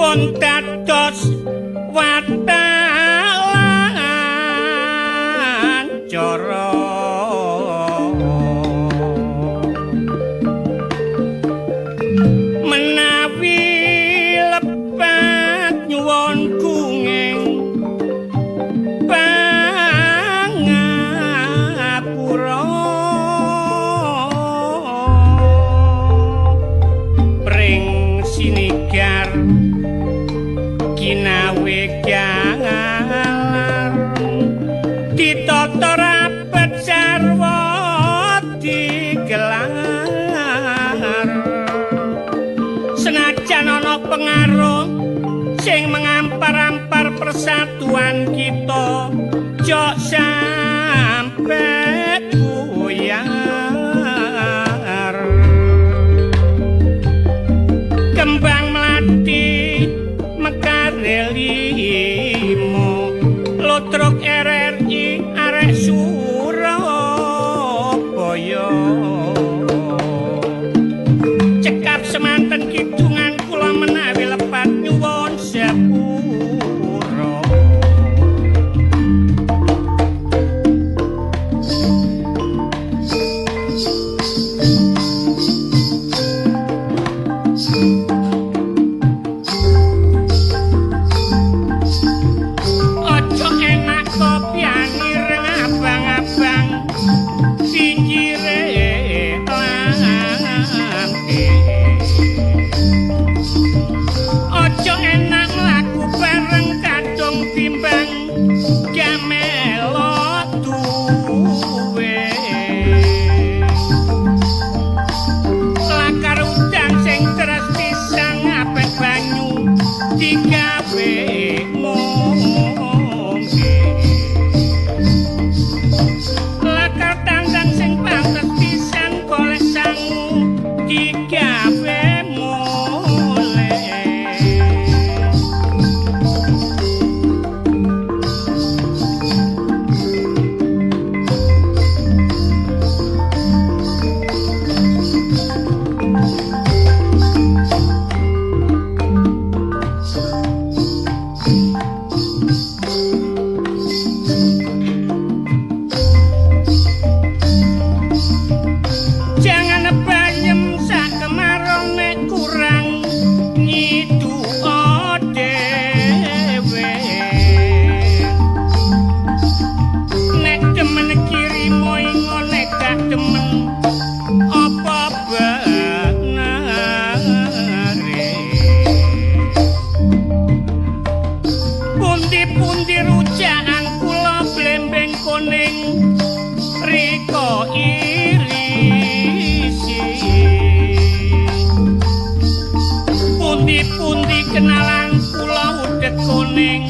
pun dados watalan cara menawi lepat nyuwun kunging pangapura pring sinigar ginawe galar ditata rapet sarwa digelar senajan ana pengaruh sing mengampar-ampar persatuan kita jok sampe buyar kembang melati mekare limo lotrok RRI arek Surabaya cekap semanten kidungan kula menawi lepat nyuwun sepura ojo enak kopiani reng abang-abang pinggire lambe ojo enak laku bareng kadung timbang gamelo duwe lakar udang sing teres pisang apek banyu digawe ngombe lakar tandang sing pantes pisan golek sangu digawe mule jangan banyem sak kemarong nek kurang nyidu dhewe nek demen kirimo ingon nek gak demen apa benare pundi-pundi rujakan kula blembeng kuning riko irisi pundi-pundi kenalan kula udek kuning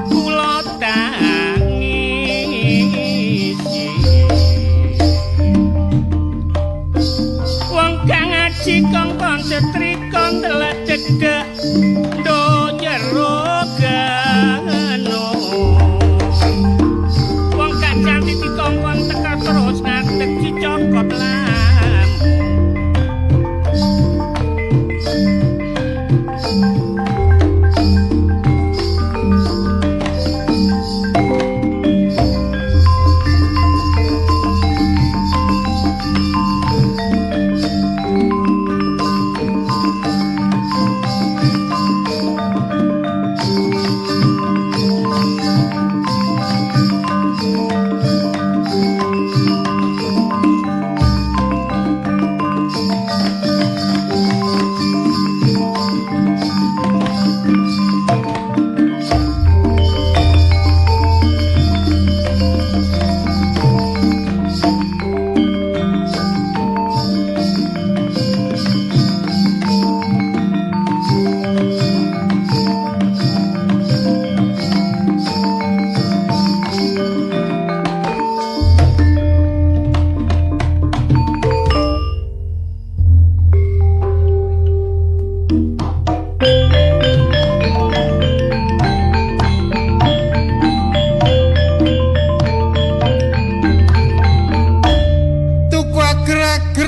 kula tangisi wong kang ngaji kongkon setrikon telah cedek do jero gano wong gak cantik dikongkon teka terus ngadeg dicokot lampu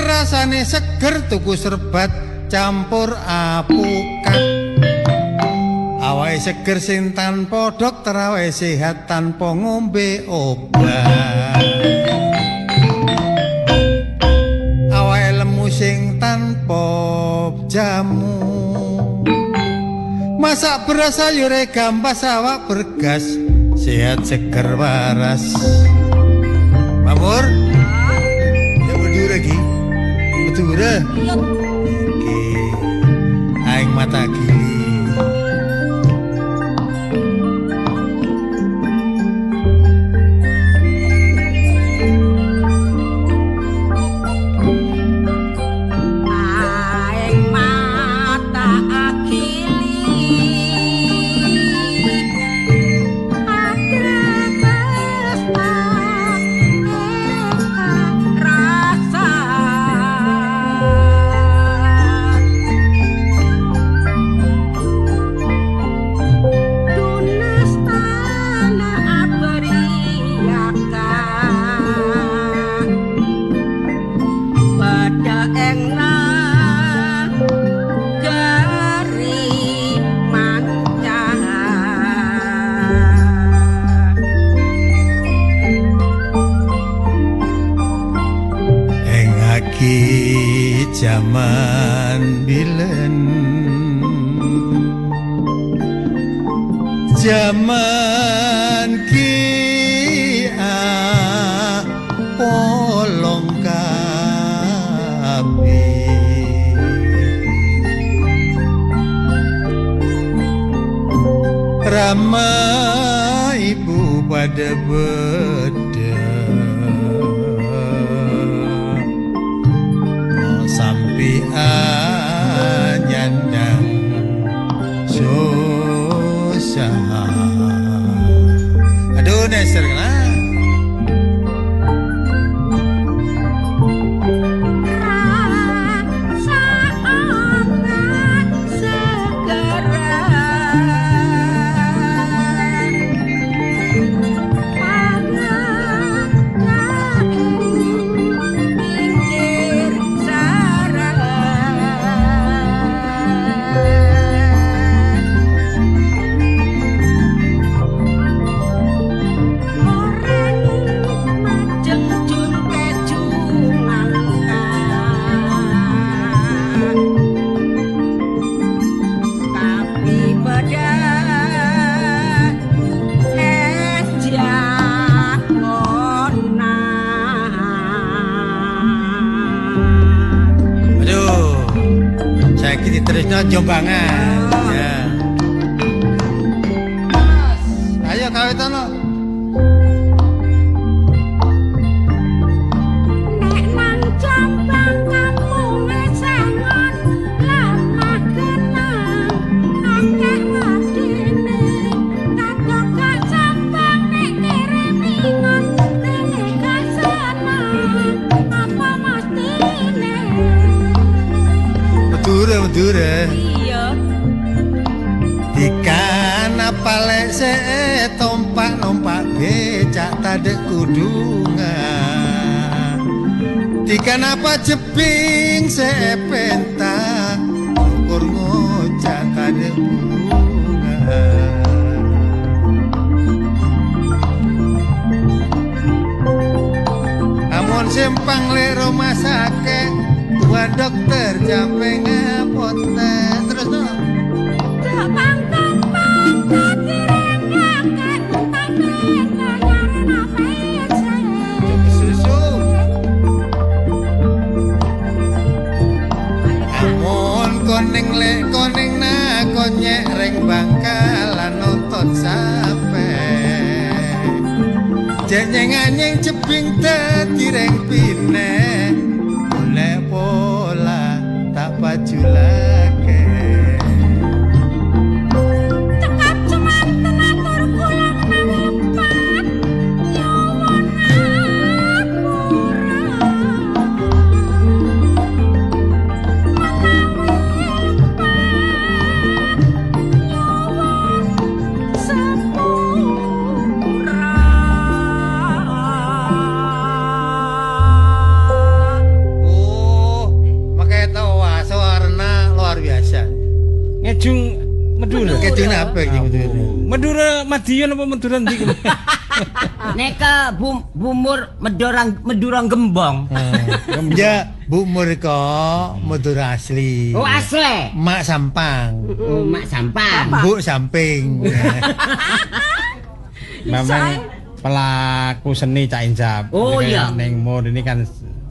rasane seger tuku serbat campur apukat Awake seger sing tanpa dokter, awake sehat tanpa ngombe obat. Awake lemu sing tanpa jamu. Masak beras sayure gampas, awak bergas, sehat seger waras. Mamur? Ya bedur lagi. Bedur. Oke. Aing mata gili. Jaman bilen, jaman ki polong kapi, rama ibu pada beda. Sampai nyandang susah. Aduh, neser kena. Tresno Jombangan. Ya. Ayo kawetono. Nek nang Jombang kampunge sangon lamah kenang akeh medine kadok gak Jombang nek kirim ingon dene gak seneng apa mestine. Madura. Iya. Ikan apa lek se tompak-nompak becak tadek kudungan. Ikan apa jeping se pentak ukur ngocak tadek bungan. Amun simpang lek rumah sakit tua dokter jampe ngapoten terus no. Cak pangkang direng akeh tapi nyarana pece. Susu. Amun koning lek koning na konyek reng Bangkalan nonton sape. Jenyeng-anyeng jebing dadi reng pineh. Lek pola tak baju lagi. Cekap cuman tenatur kula menawi lepat nyuwun ngapura. Menawi lepat nyuwun sepura. Madura. Kedune apa iki Madura? Madura Madiun apa Madura ndi? Neka bumur Madura Gembong. Ya, Bu Murko Madura asli. Oh asli. Mak Sampang. Oh mak sampah. Bu Samping. Memang pelaku seni Cak Injap. Oh, Ini iya. kayak Neng Mur ini kan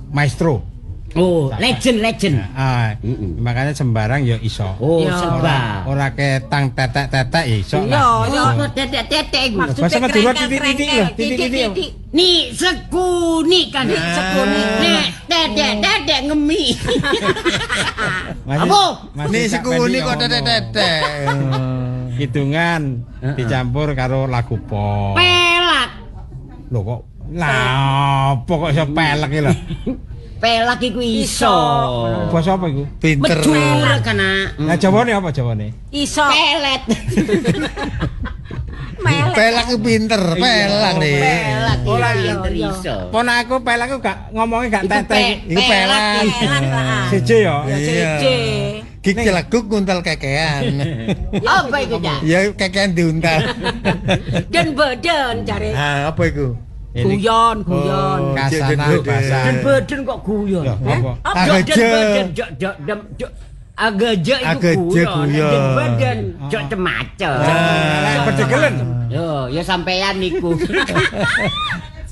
maestro. Oh legend. Makanya sembarang ya iso. Oh Ya. sebab. Ora ketang tetek-tetek ya iso Iya, lah. iya. Oh tetek-tetek. Bahasa Madura titik-titik lho, titik-titik. Nih sekuni kan sekuni. Nek tetek ngemi. Apa? Nih sekuni kok tetek-tetek. Hitungan dicampur karo lagu pop. Pelak. Lho kok lah apa kok iso pelek iki lho. Pelak iku iso. Basa apa iku? Pinter. Medul kana. Lah Jawane apa Jawane? Iso Pelet. melek. Pelak ku pinter, pelak nih. Pelak Iya, pinter iya. iso. Pon aku pelek aku gak ngomongnya gak Iku teteh. Iku pelak. Pelak lah. Siji ya. Iya. Cece. Gigi lagu kuntal kekean. Apa iku, Cak? Ya kekean diuntal. Dan badan cari Ah, apa iku? guyon. Oh. Kasana Gede. bahasa. Dan badan kok guyon. Loh, apa? Agaje. Agaje iku Agaje guyon. guyon. Dan badan jok cemacem. Lek bedegelen. Yo, ya sampean niku.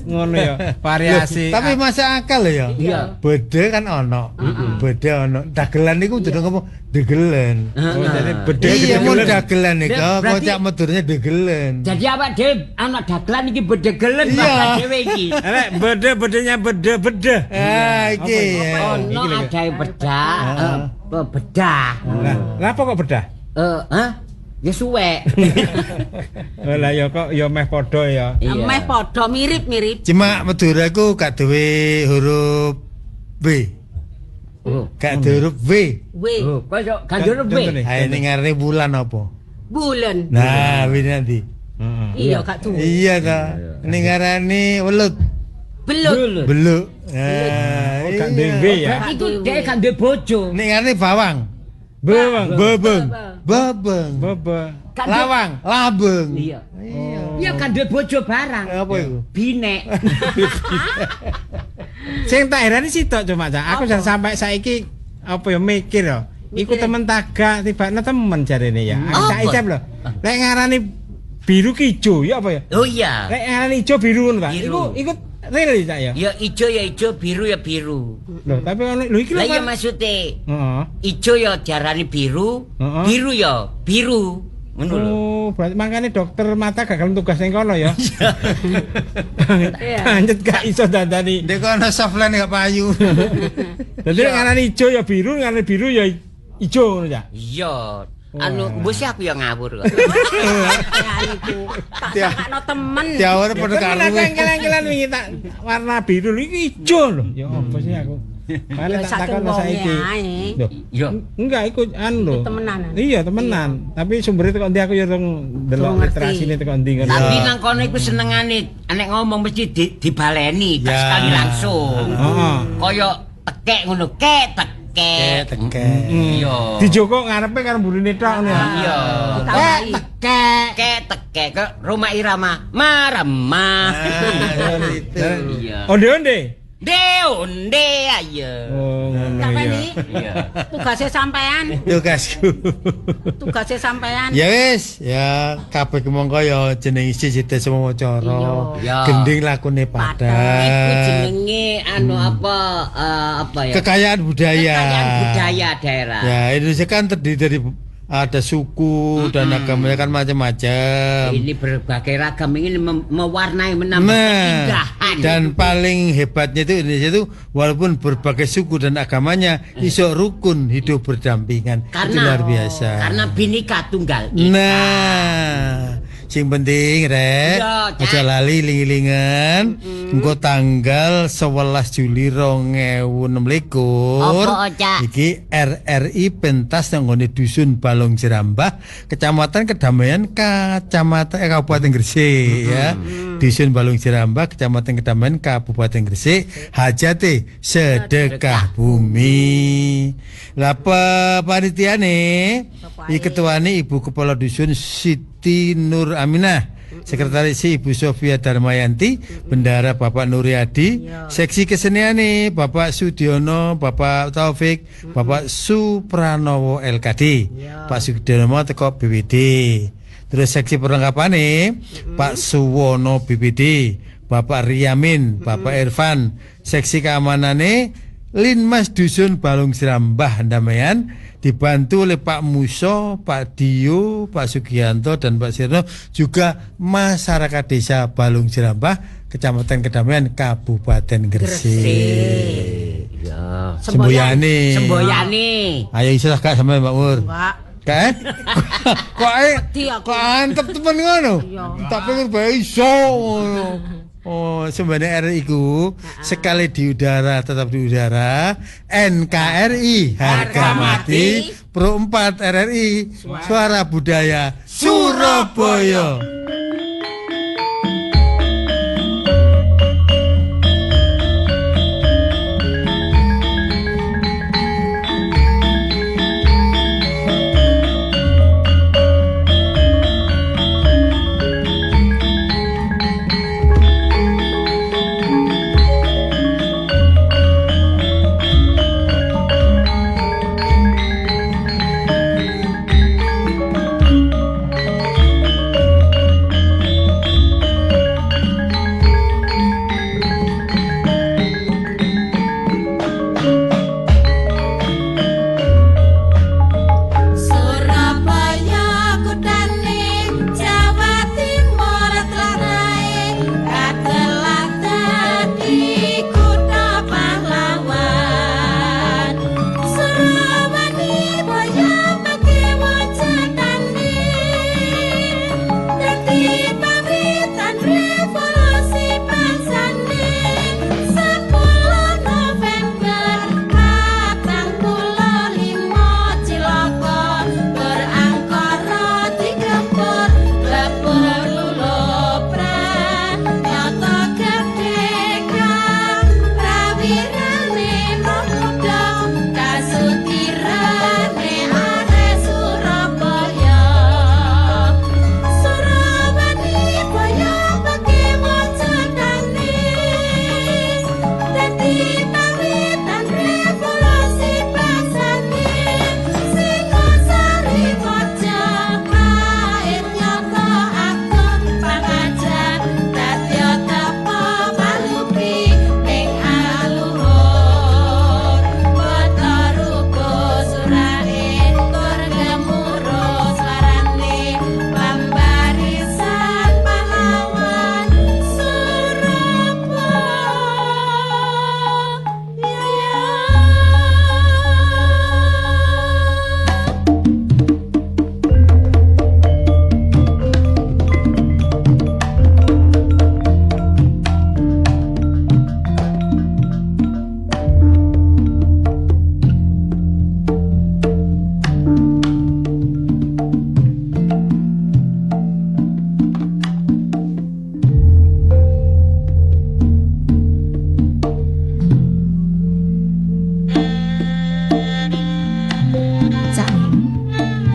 Ngono ya, variasi. Tapi masuk akal ya. Iya. Bede kan ono. Bede ono. Dagelan niku jeneng apa? Degelen. Oh, jadi beda Iya, mau bedegelen. dagelan nih, Berarti- kocak medurnya degelen. Jadi awak dhewe anak dagelan iki bedegelen Iya. bapak dhewe iki. Lek beda-bedanya beda-beda. Ah, iki. Ono ada bedah, bedah. Lah apa kok bedah? Hah? Ya suwek. Oh, lah ya kok ya meh padha ya. Iya. Meh padha mirip-mirip. Cuma Madura iku gak duwe huruf B. Oh. Gak duwe huruf V. W Oh, kok ganjur Contoh be. nih. Ayo ning ngarep bulan apa? bulan. Nah, ini nanti. Heeh. Iya gak tuh. Iya ta. Ning ngarani welut. Belut. Beluk. Nah, Oh, gak iya. duwe V ya. Berarti iku dhek kan duwe bojo. Ning ngarani bawang. Bawang. Bebeng. Babeng. Baba. Kan duwe- Lawang, labeng. Iya. Iya kan duwe bojo barang. Apa iku? Binek. Sing tak herani sitok cuma Cak. Aku jan sampai saiki apa ya mikir ya. Iku temen tagak tibane temen jarene ya. Aku Apa? tak ijab lho. Lek ngarani biru ki ijo ya apa ya? Oh iya. Lek ngarani ijo biru ngono Pak. Biru. Iku real ya Cak ya. Ya ijo, biru ya biru. Loh, tapi ono lho iki lho. Lah iya Pak. maksude Heeh. ijo ya diarani biru, Heeh. biru ya biru. Ngono lho. Oh, berarti makanya dokter mata gak gelem tugas ning kono ya. Iya. Lanjut gak iso dandani. Dek ono softline gak payu. Dadi nek ngarani ijo ya biru, ngarani biru ya ijo ngono ya. Iya. Anu, mbok aku ya ngawur kok. Ya iku. Tak sakno temen. Tiawar padha Kan karo. aku engkel-engkelan wingi tak warna biru lho iki ijo lho. Ya apa sih aku. Paling Ya tak saking takon wonge saiki. ae. Lho, Iya. enggak ikut anu lho. Temenan. Iya, temenan. Tapi sumbernya teko ndi aku ya rong Durung delok ngerti. literasine teko ndi ngono. Tapi nang kono iku senengane nek ngomong mesti dibaleni tak Ya. sekali langsung. Heeh. Kaya tekek ngono, kek tekek. Teke. Iya. Dijoko ngarepe karo mburine tok ngono ya. Iya. Ditambahi. Kek tekek ke rumah Irama marema. Itu. Iya. Onde-onde. Deonde ayo. Oh, ngono Sampai ya. nih Iya. tugasnya sampean. Tugasku. Tugasnya sampean. Ya wis, ya kabeh kemongko ya jeneng isi Cita Semua Cara. Iya. Gending lakune Iku padat. jenenge anu apa ya? Kekayaan budaya. Kekayaan budaya daerah. Ya, Indonesia kan terdiri dari ada suku dan agamanya kan macam-macam. Ini berbagai ragam ini mewarnai menambah Nah, keindahan. dan paling hebatnya itu Indonesia itu walaupun berbagai suku dan agamanya iso rukun hidup berdampingan. Itu luar biasa. Karena Bhinneka Tunggal Ika. Nah, sing penting rek, Iya, Cak. aja lali lingi-lingan. Engko tanggal 11 Juli 2026. Apa, Cak? Iki RRI pentas nang nggone dusun Balong Jerambah, Kecamatan Kedamaian, Kabupaten Gresik ya. Dusun Balung Jerambah, Kecamatan Kedaman, Kabupaten Gresik. Hajate sedekah bumi. Lah panitiane iki ketuane Ibu Kepala Dusun Siti Nur Aminah. Sekretaris Ibu Sofia Darmayanti, bendara Bapak Nuryadi, seksi keseniane Bapak Sudiono, Bapak Taufik, Bapak Supranowo LKD, Pak Sudiono teko BPD. Terus seksi perlengkapane Pak Suwono BPD, Bapak Riyamin, Bapak Irfan, seksi keamanane Linmas Dusun Balung Jerambah Ndamaian, dibantu oleh Pak Muso, Pak Dio, Pak Sugianto dan Pak Sirno, juga masyarakat desa Balung Jerambah, Kecamatan Kedamaian, Kabupaten Gresik. Ya. Semboyane. Ayo iso Kak sampe Mbak Mur. Enggak. Kan? Kok antep temen ngono? Tak pengen bae iso ngono. Oh, sebenarnya RRI ku sekali di udara tetap di udara. NKRI harga mati. Pro 4 RRI suara budaya Surabaya.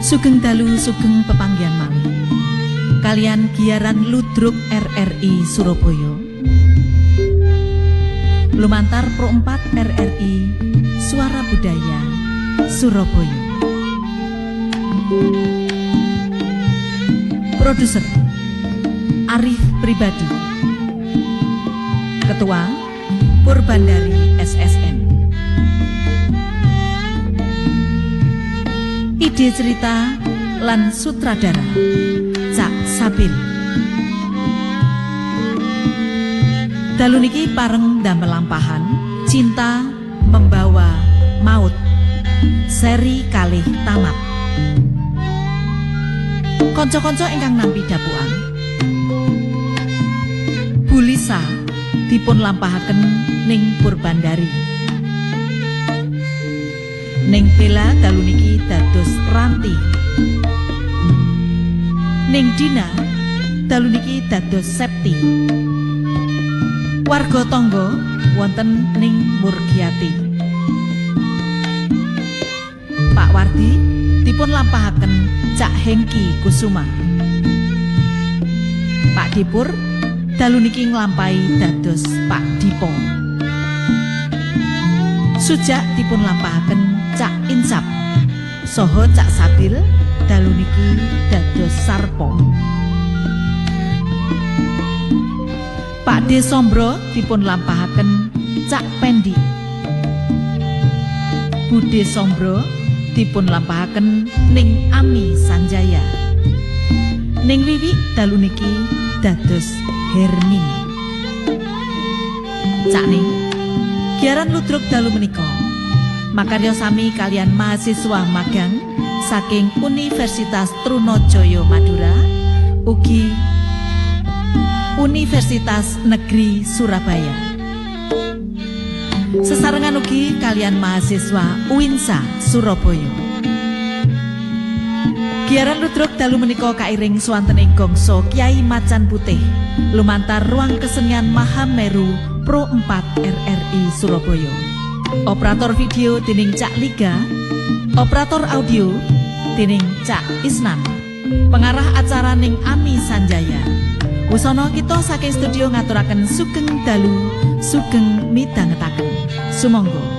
Sugeng dalu sugeng pepanggihan malih kalian giaran Ludruk RRI Surabaya lumantar Pro 4 RRI Suara Budaya Surabaya. Produser Arif Pribadi, Ketua Purbandari SSN. Ide cerita lan sutradara Cak Sabil. Dalu niki pareng damel lampahan Cinta Membawa Maut seri kalih tamat. Konco-konco ingkang nampi dapuan Bu Lisa dipun lampahaken ning Purbandari. Ning Bella dalu niki dados Ranti. Ning Dina dalu niki dados septi. Warga tangga wonten ning Murgiati. Pak Wardi dipun lampahaken Cak Hengki Kusuma. Pak Dipur dalu niki nglampahi dados Pak Dipo. Sujak dipun lampahaken Cak Insap saha Cak Sabil dalu niki dados Sarpo. Pak De Sombro dipun lampahaken Cak Pendi. Bude Sombro dipun lampahaken ning Ami Sanjaya. Ning Wiwi dalu niki dados Hermin. Cak Ning giaran ludruk dalu menika makarya sami kalian mahasiswa magang saking Universitas Trunajaya Madura ugi Universitas Negeri Surabaya. Sesarengan ugi kalian mahasiswa UINSA Surabaya. Giaran ludruk dalu menika kairing swantening gongso Kiai Macan Putih lumantar ruang kesenian Mahameru Pro 4 RRI Surabaya. Operator video dening Cak Liga, operator audio dening Cak Isnan. Pengarah acara ning Ami Sanjaya. Wusono kita saking studio ngaturaken sugeng dalu, sugeng midhangetaken. Sumangga.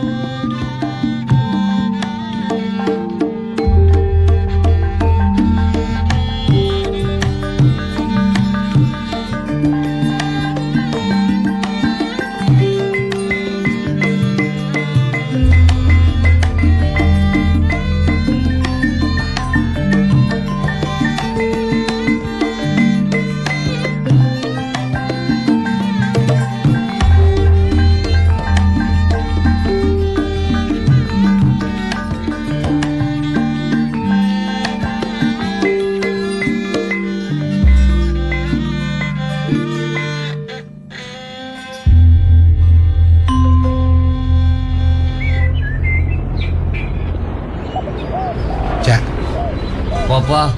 Apa?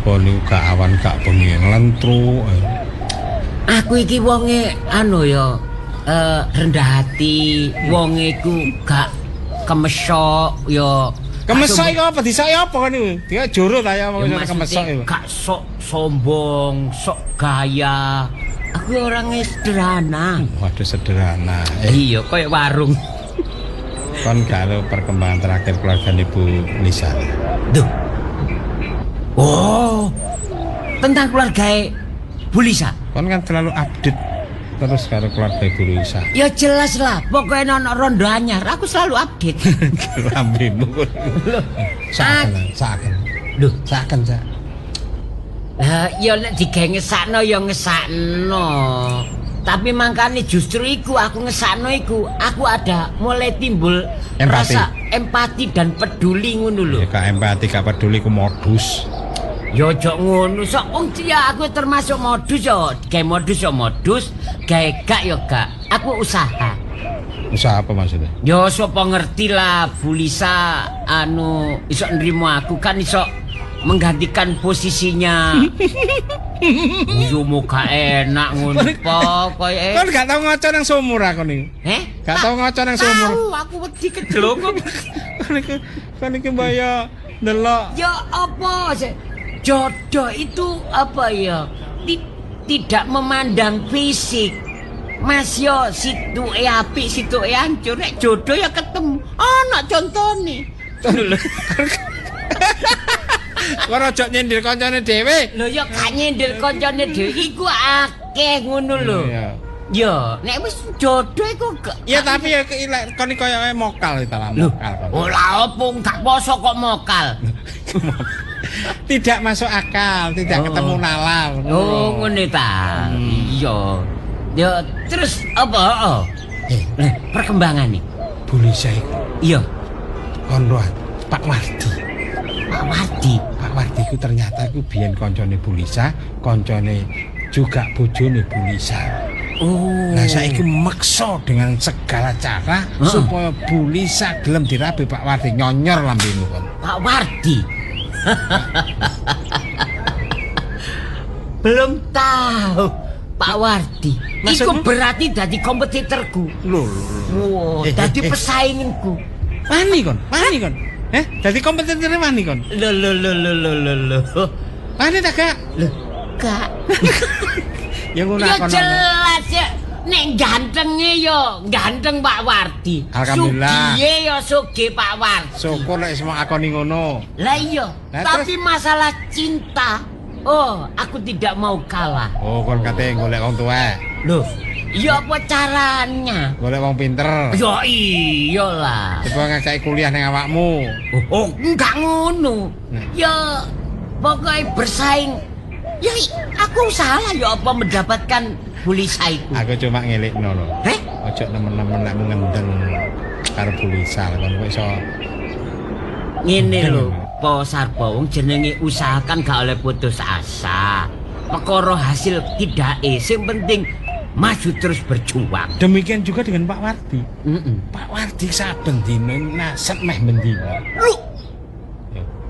Kono gak awan gak bengi nglentru. Aku iki wonge anu ya rendah hati, wonge iku gak kemesok ya. Kemesok iku apa disake apa kan iku? Dia joro ta ya kemesok iku. Gak sok sombong, sok gaya. Aku orangnya sederhana. Waduh sederhana. Iya, kayak warung. Kon karo perkembangan terakhir keluarga Ibu Lisa. Duh. Oh, tentang keluarga Bu Lisa. Kon kan terlalu update terus karo keluarga Ibu Lisa. Ya jelas lah, pokoknya ono rondo anyar, aku selalu update. Rambemu kok. Saken. Duh, saken Cak. Lah, ya nek digawe ngesakno ya ngesakno. Tapi makanya justru iku aku ngesakno iku, aku ada mulai timbul empati. rasa empati dan peduli ngono lho. Ya gak empati, gak peduli ku modus. Ya ojo ngono sok wong ya aku termasuk modus yo. Gawe modus yo modus, gawe gak yo gak. Aku usaha. Usaha apa maksudnya? Yo sapa ngerti lah Bu Lisa anu iso nrimo aku kan iso menggantikan posisinya. Yo muka enak ngono pokoke. Kon gak tau ngaca nang sumur aku nih. Gak tau ngaca nang sumur. Tahu aku wedi kedelok. Kon iki mbaya ndelok. Ya apa sih? Jodoh itu apa ya? Tidak memandang fisik. Mas yo situke apik, situke hancur. Nek jodoh ya ketemu. Ana contone. Ora ojo nyindir kancane dhewe. Lho ya gak nyindir kancane dhewe iku akeh ngono lho. Ya, nek wis jodoh iku gak. Ya tapi ya kon iki koyo mokal ta lah mokal. Ora opo gak poso kok mokal. Tidak masuk akal, tidak ketemu nalar. Oh, ngono ta. Iya. Ya terus apa? Perkembangan nih. Bu Lisa iku. Iya. Kon Pak Wardi. Pak Wardi. Pak Wardi ku ternyata ku biyen koncone Bu Lisa, koncone juga bojone Bu Lisa. Oh. Nah saiki meksa dengan segala cara supaya Bu Lisa gelem dirabi Pak Wardi nyonyor lambemu kon. Pak Wardi. Belum tahu, Pak Wardi. Iku Maksudmu? berarti dadi kompetitorku. Lho. Wow, dadi pesainginku. Wani kon. Dadi kompetitor wani kon. Loh. Wani tak gak? Loh, Kak. Ya ngono Ya kon. jelas ya. Nek gantenge yo ganteng Pak Wardi. Alhamdulillah. Sugiye yo sugih Pak Wardi. Syukur lek semua akoni ngono. Lah iya, Lah, tapi masalah cinta, oh, aku tidak mau kalah. Oh, kon kate golek wong tuwek. Loh, iya apa caranya? Golek wong pinter. Ya iyalah. Coba ngajak kuliah ning awakmu. Oh, enggak ngono. Nah. Ya pokoknya bersaing. Ya aku salah ya apa mendapatkan bulisaiku. Aku cuma ngelikno lho. Ojo nemen-nemen lek ngendeng karo bulisa kon kok iso. Ngene lho, Po Sarpo, wong jenenge usaha kan gak oleh putus asa. Perkara hasil tidak sing penting maju terus berjuang. Demikian juga dengan Pak Wardi. Heeh. Pak Wardi saben dina nasab meh mendina. Lu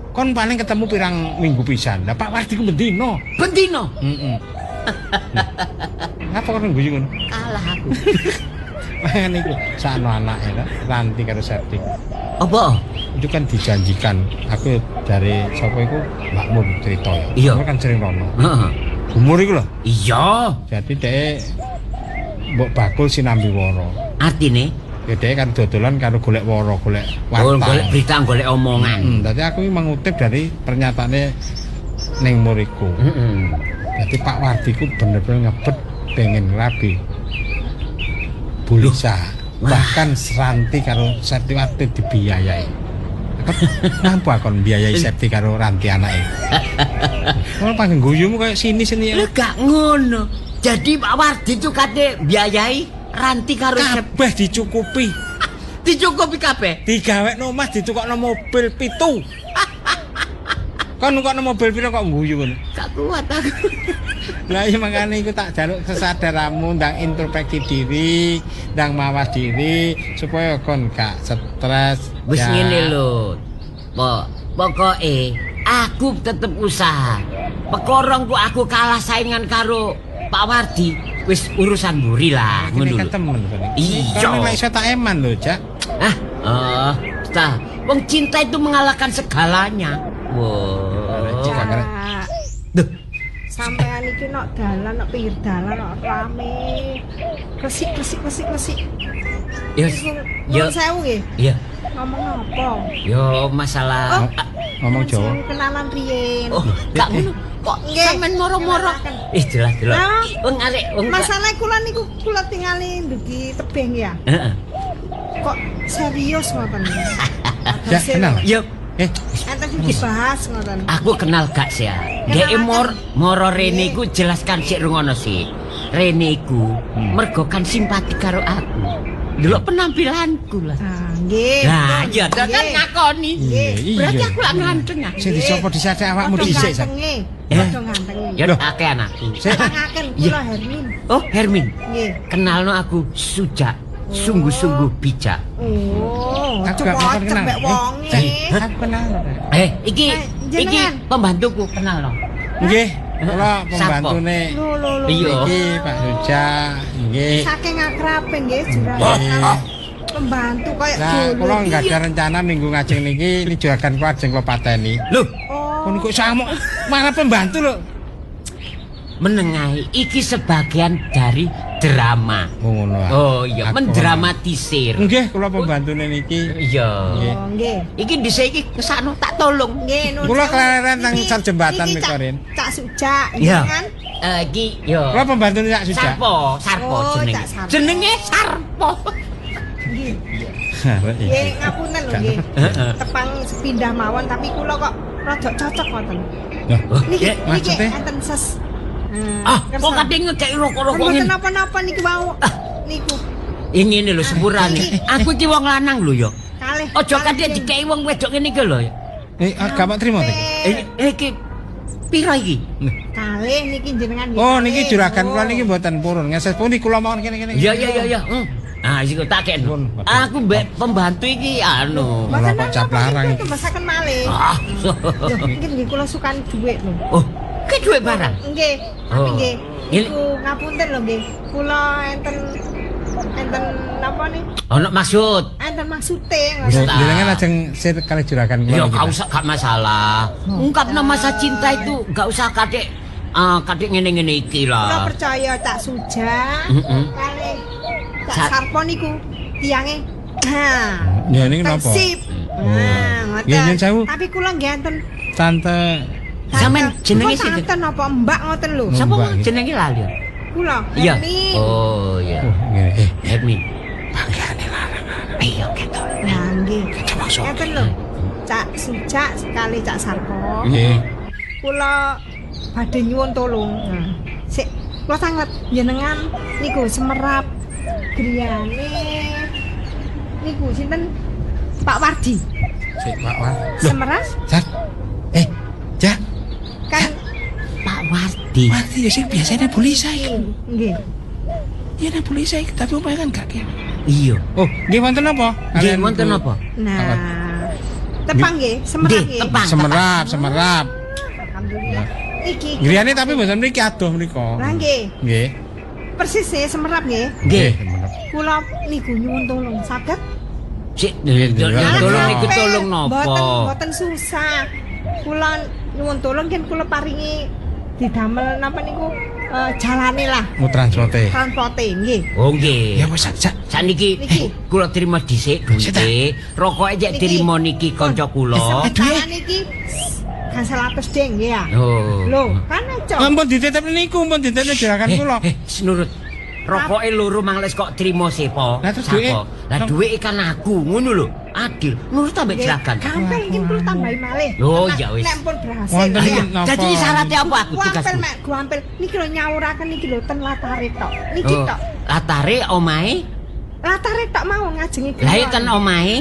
Kon paling ketemu pirang minggu pisan. Lah Pak Wardi ku mendina. bendino Heeh. Ngapa kon guyu ngono? kalah aku. Mangan iku sakno anake lho, Ranti karo Septik. Apa? Itu kan dijanjikan. Aku dari sapa iku Makmur cerita ya. Iya. Makmur kan sering rono. Heeh. Umur iku lho. Iya. Jadi dhek mbok bakul sinambi woro. Artine Ya dhek kan dodolan karo golek woro, golek oh, warta. golek berita, golek omongan. Dadi aku iki mengutip dari pernyataane ning muriku. Heeh. Jadi Pak Wardi ku bener-bener ngebet pengen rabi Bulisa. Wah. Bahkan Ranti karo Septi waktu dibiayai. Kenapa kon biayai Septi karo Ranti anake? Kalau panggil guyumu kayak sini-sini ya. Lu gak ngono. Jadi Pak Wardi itu kate biayai Ranti karo Kabeh dicukupi. dicukupi kabeh. Digawekno omah ditukokno mobil 7. Kon nukokno mobil piro kok guyu ngono? Gak kuat aku. Lah iya makane iku tak jaluk kesadaranmu ndang introspeksi diri, ndang mawas diri supaya kon gak stres. Wis ngene lho. Pokoke aku tetep usaha. Pekorongku aku kalah saingan karo Pak Wardi. Wis urusan mburi lah, Ini ngono kan lho. temen kon. Iya. Kon lek iso tak eman lho, Cak. Tah, wong cinta itu mengalahkan segalanya. Wow. Cak, keren. Duh, Sampean iki nok dalan, nok pinggir dalan, nok rame. Kesik. yo, yo, Nyuwun sewu nggih. yo, Ngomong apa? yo masalah. Ngomong Nyuwun Jawa. sewu, kenalan riyen. Oh, gak ngono. Kok Nggih. sampean moro-moro? Jelas. Lah, Wong arek wong Masalah kula niku kula tingali ndugi tebing ya. Heeh. Kok serius ngoten. Ya, kenal. Yo, Enten dibahas ngoten. aku kenal gak sih ya. Dek moro Rene iku jelaskan sik rungono sih. Rene iku mergo kan simpati karo aku. Delok penampilanku lah. Ah, nggih. Nah, betul. iya dak kan Nggih. ngakoni. Iya. Berarti aku lak nganteng ah. Sing disopo disadek awakmu Padha dhisik, Sak. gantenge. Eh? Padha gantenge. Ya Loh. akeh anakku. Sik. Tangaken Iya. kula Hermin. Oh, Hermin. Nggih. Kenalno aku Suja. Sungguh-sungguh bijak. Oh, Aku gak bakal cocok kenal. mek wonge. Aku kenal. Iki jenengan? pembantuku kenal no. Nggih, kula pembantune Lho. Iya. iki Pak Suja, nggih. Saking akrabe nggih juragan. Pembantu koyo Nah, dulu. kula enggak ada rencana minggu ngajeng niki ini juragan kula ajeng kula pateni. Loh, Oh. Kon kok samuk malah pembantu lho. menengahi iki sebagian dari drama. Oh ngono ah. Oh iya, Aku mendramatisir. Nggih, kula pembantune niki. Iya. Nggih. Oh, nggih. Iki dhisik iki kesana tak tolong. Nggih, nun Kula sewu. keleren nang Iki- sar jembatan iki niku, Cak- Rin. Cak Suja, Iya. kan? Iki yo. Kula pembantune Cak Suja. Sarpo Oh, jenenge. Cak Sarpo. Jenenge Sarpo. Nggih. Arek iki. Nggih, ngapunten lho nggih. Heeh. Tepang sepindah mawon tapi kula kok rada cocok ngoten. Loh, Niki ya, niki maksudnya? enten ses. Kok kadang ngekek rokok-rokok Mboten ngene. napa-napa niki wau. Niku Ini lho sepurane. Aku iki wong lanang lho yo. kalih. Ojo kalih, kadang Jeng. dikei wong wedok ngene iki lho. Gak mau trimo iki. Iki pira iki? Kalih niki jenengan. Oh, niki juragan kula niki mboten purun. Ngeses pun niki kula mawon kene-kene. Iya. Ah, iki tak kek. Pun. Aku mbek pembantu iki anu. Ora kok cap larang iki. Masakan malih. Ah. Lho, nggih nggih kula sukani dhuwit lho. Oh, ki duwe barang. Nggih, Tapi nggih, Ini- niku ngapunten lho nggih. Kula enten apa nih? Ono maksud. Enten maksude Wis ngoten. tak. Jenengan lajeng sir kali juragan kula. Ya niki, gak Pak. usah, gak masalah. Ungkapno masa cinta itu gak usah kadek ngene-ngene iki Kula lah. percaya Cak Suja Heeh. kali Cak Sa- Sarpo niku tiyange Ya ini kenapa? Persib. Nah, Nggih, nyun sewu. Tapi kula nggih enten Tante Sampeyan jenenge kok sing enten apa Mbak ngoten lho. sapa Mbak, gitu. jenenge lali? Kula Iya. Hermin. Oh iya. ngene. Hermin. Pakaiane larang. Iya ketok. Nah, nggih. Kita maksud. Enten lho. Cak Suja sekali Cak Sarpo. Nggih. Kula badhe nyuwun tulung. Nah, sik kula sanget jenengan niku semerap griyane niku sinten Pak Wardi. Sik, Pak Wan. Semerap Jar. Ja. kan Pak Wardi. Warti ya sing biasane polisi iki. nggih. Ya nek polisi iki tapi umpamane kan gak kene. Iya. Oh, nggih wonten apa? Nggih wonten apa? Nah, tepang nggih, semerap Nggih, nggih. tepang. Semerap. Alhamdulillah. Iki. Griyane tapi mboten mriki adoh mriko. Lah nggih, Nggih. persis semerap nggih. Nggih. Semerap. Kula niku nyuwun tulung saged. Sik tolong iku tolong Mboten napa? mboten susah. Kula nyuwun tulung yen kula paringi didamel napa niku jalane lah Mau transporte. transporte nggih. Oh nggih. Ya wis sak. Saniki Niki. kula terima dhisik duwite. Rokoke jek Niki. terima niki kanca kula. Sementara niki kan 100 ding nggih ya. Oh. Lho, kan aja. Ampun dititip niku, ampun dititip juragan kula. Senurut. Rokoke loro mangles kok trimo sepo. Lah, terus Sapa? duwike? Lah duwike kan aku, ngono lho. Adil. Nurut ambek jeragan. Gampil iki kula tambahi malih. Oh, Nek- ya wis. Nek pun berhasil. Wonten ya. iki napa? Jadi syaratnya apa aku Guampil tugasku? mek guampil niki lho nyawuraken niki lho ten latare tok. Niki Oh, tok. latare omahe. Latare tok mau ngajengi. Lah iki ten omahe.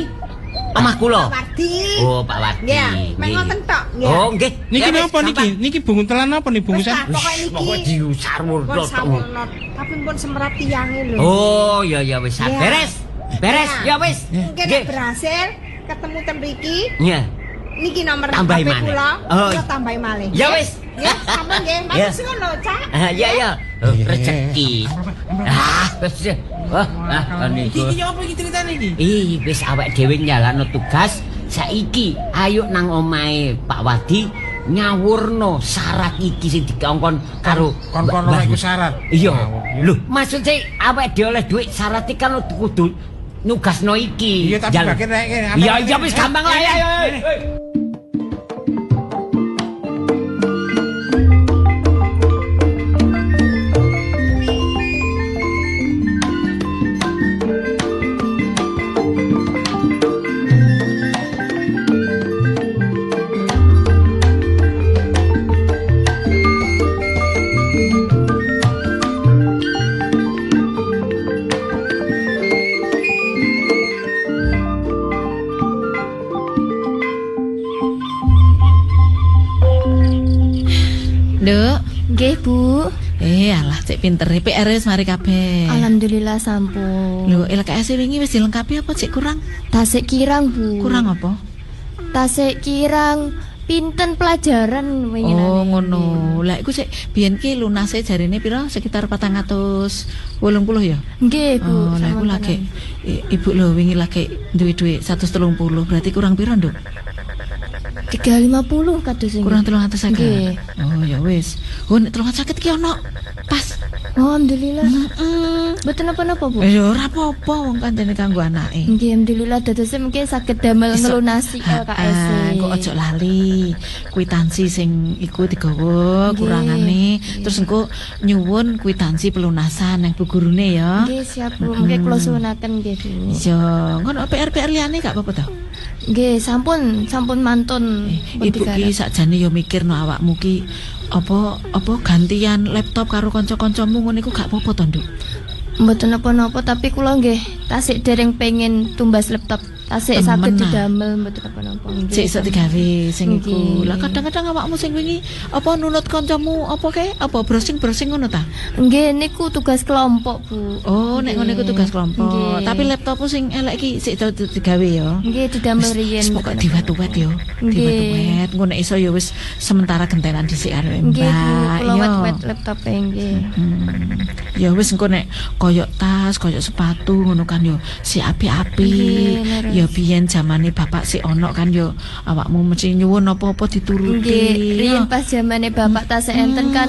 Omah kula. Pak Wardi. Oh, Pak Wardi. Ya, mek Nggih. ngoten tok. nggih. Oh, nggih. Niki Ya wis, napa niki? gampang. Niki bungutelan apa nih Wis bungkusan? tak, pokoke niki. Pokoke diusarwurna Pun tok. sampurna. Tapi pun semerat tiyange lho. Oh, ya ya wis. Ya. Beres. Beres. Ya wis. Mungkin Nggih. nek berhasil ketemu ten mriki, Ya. niki nomor Tambahi HP maneh. kula, Oh. kula tambahi malih. Ya wis. Ya, sampun nggih. Ya. Matur suwun lho, Cak. Ya ya. Oh, rezeki. Wis. Wah, niku. Iki apa iki ceritane iki? Ih, wis awake dhewe nyalano tugas. Saiki ayo nang omahe Pak Wadi nyawurno syarat iki sing dikongkon karo Kon-kon ora iku syarat. Iya. Lho, maksud saya awake dhewe oleh dhuwit syarat iki kan kudu nugasno iki. Iya tapi Jalan. bagian nek Iya, iya wis gampang lah ya. Nduk. Nggih, Bu. Alah cek pinter PR wis mari kabeh. Alhamdulillah sampun. Lho, LKS wingi wis dilengkapi apa cek kurang? Tasik kirang, Bu. Kurang apa? Tasik kirang pinten pelajaran wingi Oh, nane. ngono. Lah iku sik biyen ki lunase jarine pira? Sekitar 480 ya? Nggih, Bu. Oh, lah iku sampun lagi tenan. ibu lho wingi lagi duwe dhuwit 130. Berarti kurang pira, Nduk? 350 kados sing. Kurang 350. Nggih. Oh, ya wis. Oh, nek 350 ki ono. Pas. Alhamdulillah. Heeh. Mboten apa-apa, Bu. Ya ora apa-apa wong kancane kanggo anake. Nggih, alhamdulillah dados mungkin saged damel ngelunasi LKS. Kok ojo lali kwitansi sing iku digawa kurangane terus engko nyuwun kwitansi pelunasan nang bu gurune ya. Nggih, siap, Bu. Mungkin kula suwunaken nggih, Bu. Iya, ngono PR liyane gak apa-apa to. Nggih, sampun mantun. pun Ibu digarap. ki sakjane ya mikirno awakmu ki apa gantian laptop karo kanca-kancamu ngono iku gak apa-apa to, Nduk. Mboten napa-napa tapi kula nggih tasik dereng pengen tumbas laptop tasik saged didamel mboten apa-apa. Cek iso digawe sing iku. Nggih. Lah kadang-kadang awakmu sing wingi apa nunut kancamu apa kae? Apa browsing-browsing ngono ta? Nggih niku tugas kelompok, Bu. Oh, nek ngono iku tugas kelompok. Nggih. Tapi laptopmu sing elek iki sik digawe ya. Nggih didamel riyen. Pokoke diwat-wat yo. Nggih. Diwat-wat ngono iso ya wis sementara gentenan dhisik arek Nggih, Bu. Mbak. Kula Yo. wet-wet laptop nggih. Ya wis engko nek koyok tas, koyok sepatu ngono kan yo si api-api. Nggih, leres. Ya biyen zamane bapak si ono kan yo awakmu mesti nyuwun apa-apa dituruti. Nggih, riyen pas zamane bapak tasik enten kan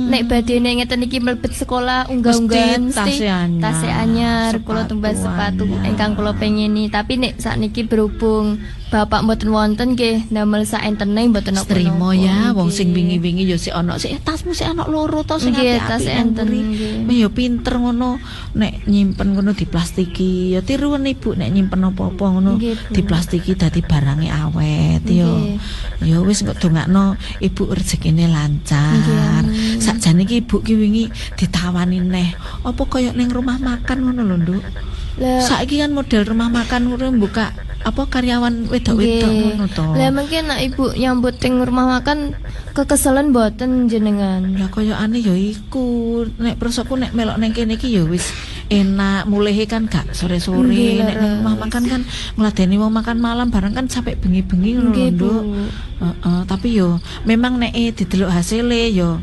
nek badene ngeten iki mlebet sekolah unggah-unggahan Mesti tasih anyar, kula tumbas sepatu anyar. ingkang kula pengini tapi nek sakniki berhubung bapak mboten wonten nggih ndamel saentene mboten napa Trimo ya wong sing wingi-wingi yo sik ono sik tasmu sik ono loro to sing Nggih, apik-apik tas nang enten, mburi. nggih. Ya pinter ngono nek nyimpen ngono diplastiki ya tiruan ibu nek nyimpen apa-apa ngono Nggih, Bu. diplastiki dadi barange awet yo. Nggih. Ya wis kok dongakno ibu rezekine lancar. Nggih, amin. Sakjane iki ibu ki wingi ditawani neh apa kaya ning rumah makan ngono lho, Nduk. Lah Saiki kan model rumah makan ngono buka apa karyawan wedok-wedok ngono to. Lah mungkin nek ibu nyambut ing rumah makan kekeselen mboten jenengan. Lah kaya ane ya iku nek prosoku nek melok neng kene iki ya wis enak mulehe kan gak sore-sore Nggih, nek nang rumah leres. makan kan ngladeni wong makan malam bareng kan sampai bengi-bengi ngono lho Nggih, Bu. Nduk. Heeh, tapi yo memang nek didelok hasile yo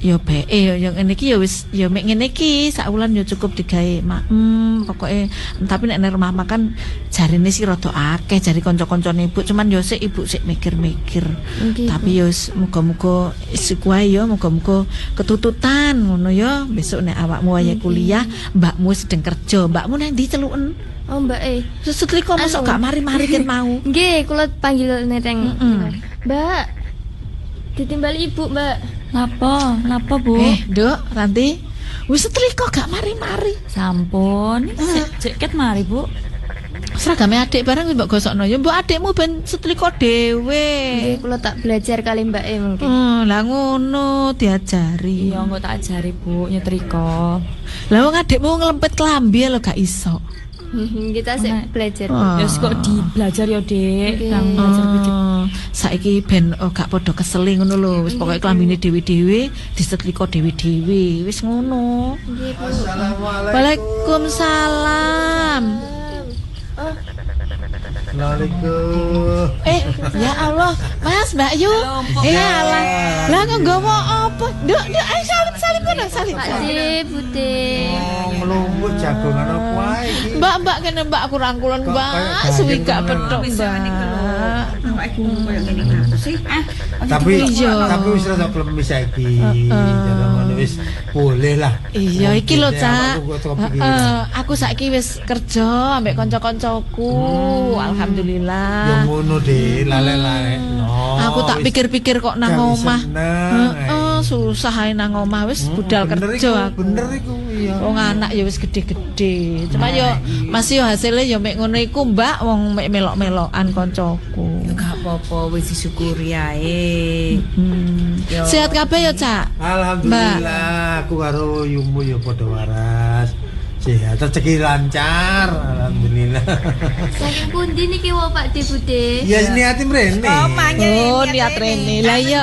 bae yo yang ngene iki ya wis ya mek ngene iki sak wulan yo cukup digawe pokoke tapi nek nang rumah makan jarine sih rada akeh jari kanca-kancane ibu cuman yo sik ibu sik mikir-mikir. Nggih, Tapi yo muga-muga isuk wae yo muga-muga ketututan ngono yo besok nek awakmu wayahe kuliah mbakmu sedeng kerja mbakmu nang ndi celuken Oh Mbak setrika masuk Anu. gak mari-mari ken mau Nggih, kula panggil neteng. Mm-mm. Mbak. Ditimbali Ibu, Mbak. Napa Bu? Nduk Ranti wis setrika gak mari-mari Sampun. Ceket mari Bu. seragame adik barang wis mbok gosokno ya mbok adikmu ben setrika dhewe Nggih, kula tak belajar kali Mbak mungkin. lah ngono diajari Iya engko tak ajari Bu nyetrika. lah wong adikmu nglempet klambi lho gak iso Kita sih belajar. Ya wis kok di belajar ya Dik. Nggih. Nang belajar pijit. Saiki ben gak padha keseli ngono lho wis pokoke klambine dhewe-dhewe disetrika dhewe-dhewe wis ngono. Nggih, Bu. Waalaikumsalam. Assalamualaikum. Ya Allah, Mas Mbak Yu. Allah. Lah kok nggawa apa? Nduk, ayo salim kono, salim. Pak D, Bude. Mlumpuk jagongan apa wae iki? Mbak kene Mbak aku rangkulan Kok Mbak, kayak suwi gayeng gak ngono. petok Mbak. Tapi Iya. tapi wis rada klemis saiki. Jare ngono wis boleh lah. Iya iki lho Cak. Aku kok kepikiran. Aku saiki wis kerja ambek kanca-kancaku. Alhamdulillah. Ya ngono deh, lale-lale. No. Aku tak wis pikir-pikir kok nang gawe omah. seneng, Heeh, susah ae nang omah wis budal Bener kerja iku, aku. Bener iku, iya. Wong anak ya wis gede-gede. Cuma yo masih yo hasilnya yo mek ngono iku Mbak wong mek melok-melokan kancaku. Gak apa-apa wis disyukuri ae. Yo. Sehat kabeh yo, Cak. Alhamdulillah, aku karo Yumu ya padha waras. Sehat, rezeki lancar. Alhamdulillah. Saking pundi niki wo Pak D, Bude? Ya niati mrene. Oh, niat rene. Lah iya.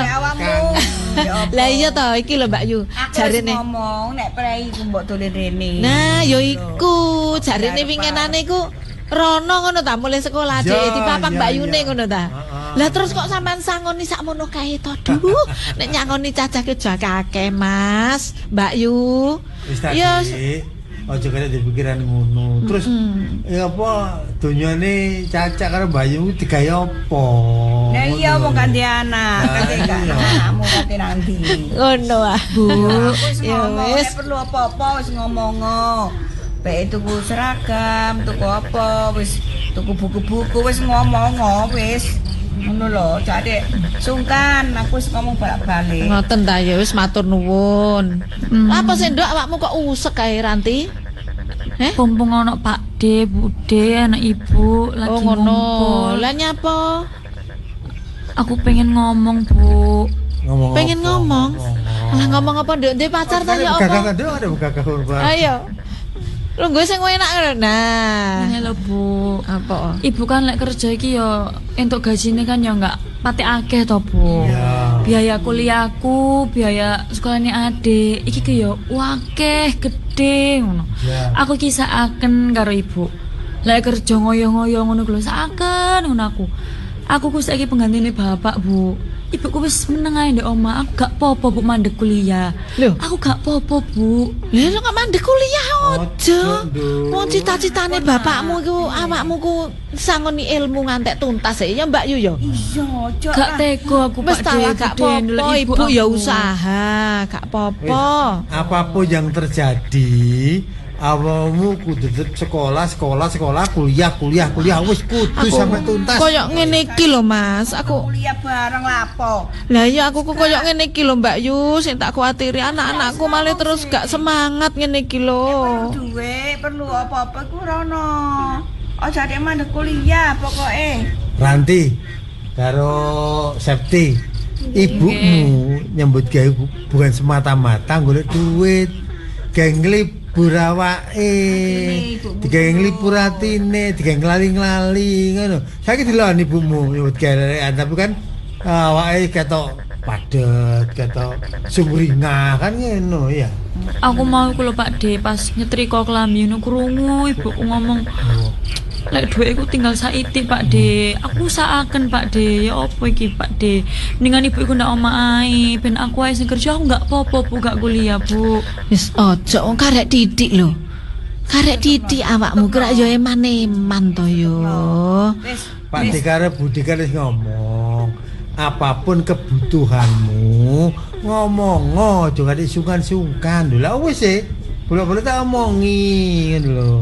Lah iya to, iki lho Mbak Yu. Jarine Jarine. ngomong nek prei ku mbok dolen rene. Nah, yo iku jarine winginane iku Rono ngono ta mulai sekolah Ya, Dik dipapang ya, Mbak Yune ya. ngono ta. Lah terus kok sampean sangoni sakmono kae to. Duh, nek nyangoni cacah ke akeh Mas, Mbak Yu. Wis tadi. Ya Ojo kaya dipikiran ngono. Terus ya apa donyane Caca karo Bayu digawe apa? Nah iya wong ganti anak, ganti gak anakmu ganti nanti. ngono ah, Bu. Wis Ya ngomong wis. nek perlu apa-apa wis ngomong. Baik tuku seragam, tuku apa, wis tuku buku-buku wis ngomong wis. Ngono lho, jadi sungkan aku wis ngomong bolak-balik. Ngoten ta ya wis matur nuwun. Apa sih Nduk awakmu kok usek kae Ranti? Pompong ana Pak D, Bude, anak Ibu lagi Oh ngono. ngumpul. Lah nyapa? Aku pengen ngomong, Bu. Ngomong Pengen apa? ngomong. Lah ngomong apa Nduk? Ndek pacar ta ya apa? Gagah Nduk ada gagah kurban. Ayo. Lungguh sing enak. Nah. Ini lho Bu. Apa? Ibu kan lek kerja iki yo entuk gajine kan yo enggak pati akeh to Bu. Ya. Biaya kuliahku, biaya sekolahane adik, iki ki yo akeh gede ngono. Ya. Aku ki sakaken karo ibu. Lek kerja ngoyo-ngoyo ngono ku lho sakaken ngono aku. Aku ku saiki penggantine bapak, Bu. Ibuku wis meneng ae ndek omah. Aku gak popo Bu mandek kuliah. Lho, aku gak popo, Bu. Lha kok mandek kuliah aja. Nduk. Wong cita-citane bapakmu iku awakmu ku sangoni ilmu ngantek tuntas ya Mbak Yu ya. Iya, ojo. Gak tega aku Wis Pak ta De, gak gede ndelok apa-apa, ibu ya aku. usaha, gak apa-apa. Apapun yang terjadi, awakmu kudu tetep sekolah, kuliah wis kudu sampai tuntas. Koyok ngene iki lho Mas, aku Kuliah bareng lapo. lah iya aku koyok ngene iki lho Mbak Yu, sing tak kuwatiri anak-anakku malah terus gak semangat ngene iki lho. Duwe perlu apa-apa ku rono. Aja dek mandek kuliah pokoke. Ranti karo Septi, ibumu nyambut gawe bukan semata-mata golek duit, gawe nglibur awake, digawe nglipur atine, digawe nglali-nglali ngono. Saiki dilon ibumu nyambut gawe tapi kan awake ketok padet, ketok sumringah kan ngono ya. Aku mau ku lho Pak De pas nyetrika klambi ngono krungu ibuku ngomong lek dhuwitku tinggal saiti Pak De. Aku sakaken Pak De. Ya opo iki Pak De? Mendingan ibu iku ndak omah ae ben aku ae sing kerja aku gak popo Bu gak kuliah Bu. Wis aja wong karek didik lho. Karek didik awakmu kira yo eman-eman to yo. Pak Dikare Budi kan wis ngomong, apapun kebutuhanmu ngomong aja gak disungkan-sungkan lho. Lah wis e, bolak-balik tak omongi ngono lho.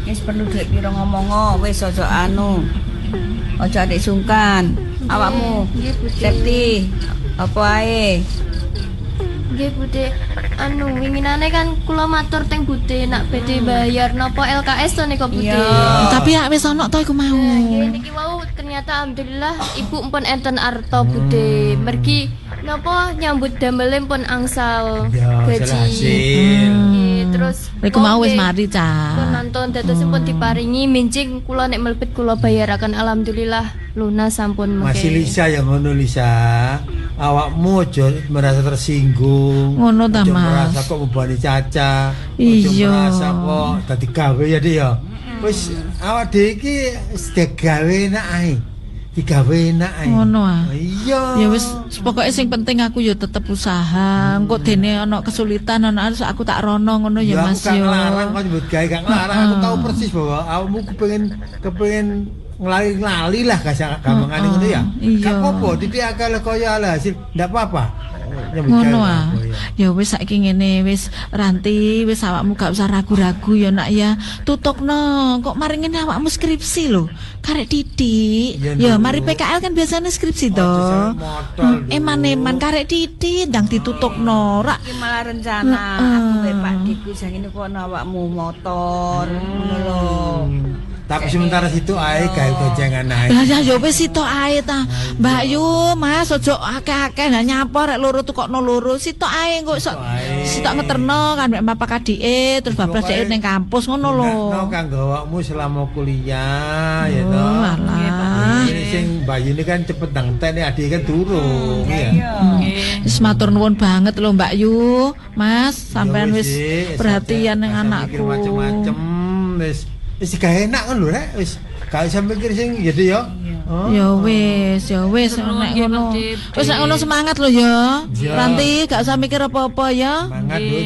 Wis perlu duit piro ngomong wis aja anu. Aja dek sungkan. Awakmu Nggih, Bu De. Septi apa ae? Nggih Bude, anu winginane kan kula matur teng Bude nak badhe bayar napa LKS to nika Bude. Iya. Tapi ya wis ana to iku mau. Nggih niki wau ternyata alhamdulillah ibu pun enten arta Bude. Mergi napa nyambut damel pun angsal Ya, gaji. hasil. Nggih, terus Iku mau wis nggih, mari pun Cak. nonton dadosipun diparingi mincing kula nek melebet kula bayaraken alhamdulillah lunas sampun mengke. Masih Lisa yang ngono Lisa. Awakmu aja merasa tersinggung. Ngono ta, Aja Mas. merasa kok membebani Caca. Iya. Aja merasa kok dadi gawe ya dia. Wis awak dhewe iki gawe enak ae. Digawe enak ae. Ngono ah. Iya. Ya wis pokoke sing penting aku ya tetep usaha. Engko dene ana kesulitan ana aku tak rono ngono ya Mas Aku gak yo. ngelarang kok nyebut gawe gak ngelarang. Aku tahu persis bahwa awakmu kepengin ngelali-ngelali lah gampangane ngono ya. Iya. Gak apa-apa, titik akal kaya ala hasil ndak apa-apa. Nyebut Ngono gawe ah. apa ya. Ya wis saiki ngene wis Ranti wis awakmu gak usah ragu-ragu ya nak ya. Tutupno kok mari ngene awakmu skripsi lho. Karek didik. Iya, Ya Nduk. mari PKL kan biasanya skripsi to. Aja modal, Nduk. Eman-eman karek didik ndang ditutupno. Rak Iki malah rencana aku mbek Pak Diku sing ngene kok ana awakmu motor ngono lho. Tapi sementara situ ae gawe goncengan ae. lah ya wis sitok ae ta. Mbak Yu, Mas ojo akeh-akeh lah nyapor rek loro tukokno loro. Sitok ae engko iso ae. sitok ngeterno kan mek bapak kadike terus bablas dhek ning kampus ngono lho. Nah, kanggo awakmu selama kuliah ya toh. Oh, alah. Ini sing Bayu ini kan cepet nang tene adik kan durung ya. Wis matur nuwun banget lho Mbak Yu. Mas, sampean Ya wis sih, perhatian ning gak usah mikir anakku. macem-macem wis gak enak kan lho rek wis gak usah mikir sing gitu ya. Oh. Ya wis nek ngono. Wis nek ngono semangat lho ya. Ya. Ranti gak usah mikir apa-apa ya. Semangat lho,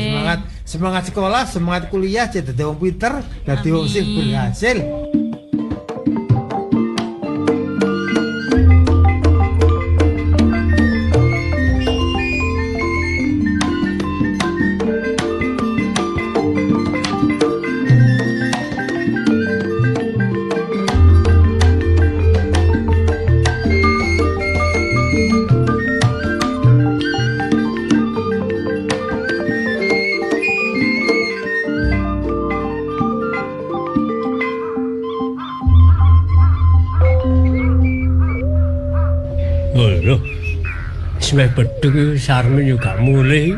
semangat sekolah, semangat kuliah, jadi dadi wong pinter, dadi wong sing berhasil. Loh, semai beduk sarme juga mulai.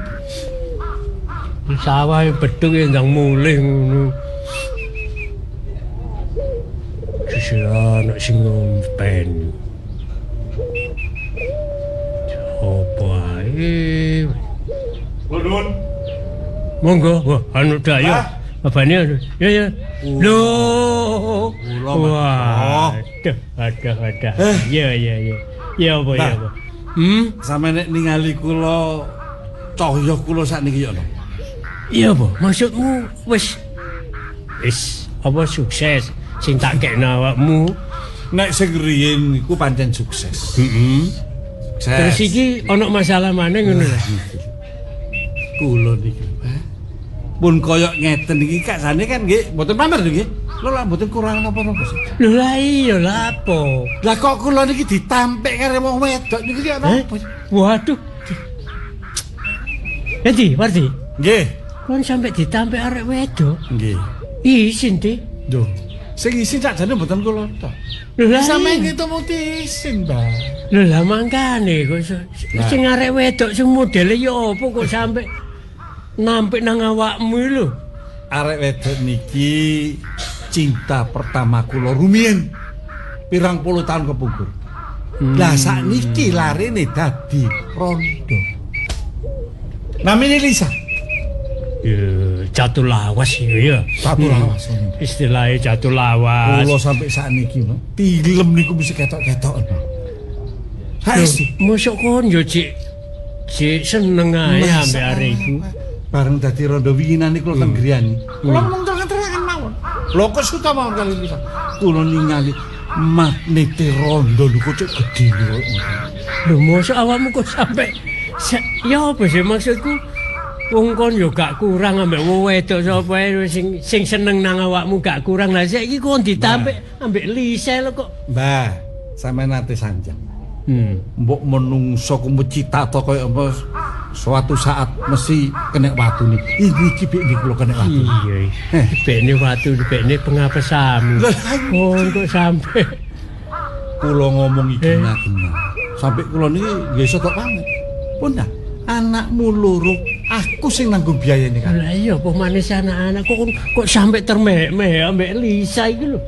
Sawah beduk ndang mulih ngono. Sisa ana sing ngompen. Apa ae? Lho, Monggo, wah anu dak ya. Abane anu. Ya. Loh. Wah. Ada. Ya. Ya apa. Sampe nek ningali kula cahya kula sakniki ya. Iya apa? Maksudmu wis apa sukses sing tak kekno awakmu? Nek sing riyin iku pancen sukses. Terus iki ana masalah maneh ngono lho. Kula niki. Pun koyok ngeten iki kasane kan nggih mboten pamer nggih. Lho lak mboten kurang napa-napa sih. Lho lah iya lha apa? Lah kok kula niki ditampik karo wong wedok niki ya napa? Waduh. Wardi. Nggih. Kon sampe ditampik arek wedok. Nggih. Isin, Dik. Lho, sing isin sakjane mboten kula to. Lah sampe ketemu isin, Mbak. Lho lah mangkane kok sing arek wedok sing modele ya apa kok sampe nampik nang awakmu lho. Arek wedok niki cinta pertama kula rumiyin. Pirang puluh tahun kepungkur. Lah sakniki larene dadi rondo. Namine Lisa. Ya, jatuh lawas ya. Jatuh lawas. Istilahnya jatuh lawas. Kula sampai sakniki, film niku mesti ketok-ketok. Mosok kon yo Cik seneng ae ambek arek iku. Bareng dadi rondo winginan niku teng Griyani. Kula ngomong terang-terangan mawon. Lho kok suta mawon kali bisa. Kula ningali magnete rondo niku cek gedhe kok. Lho mosok awakmu kok sampe ya apa sih maksudku? Wong kon yo gak kurang ambek wong wedok sapa ae sing seneng nang awakmu gak kurang. Lah saiki kon ditampik ambek Lisa lho kok. Mbah, sampean nate sanjang. Mbok menungso kumecita to koyo apa suatu saat mesti kena watu nih. Iki bek niku kena watu. Iya. Bekne watu, bekne pengapesamu. Kon kok sampe kula ngomong iki ngene. Sampai kula niki nggih sotok banget. Pun anakmu loro aku sing nanggung biaya ini kan. Lah iya apa manis anak-anak kok sampai termeh-meh ambek Lisa iki lho.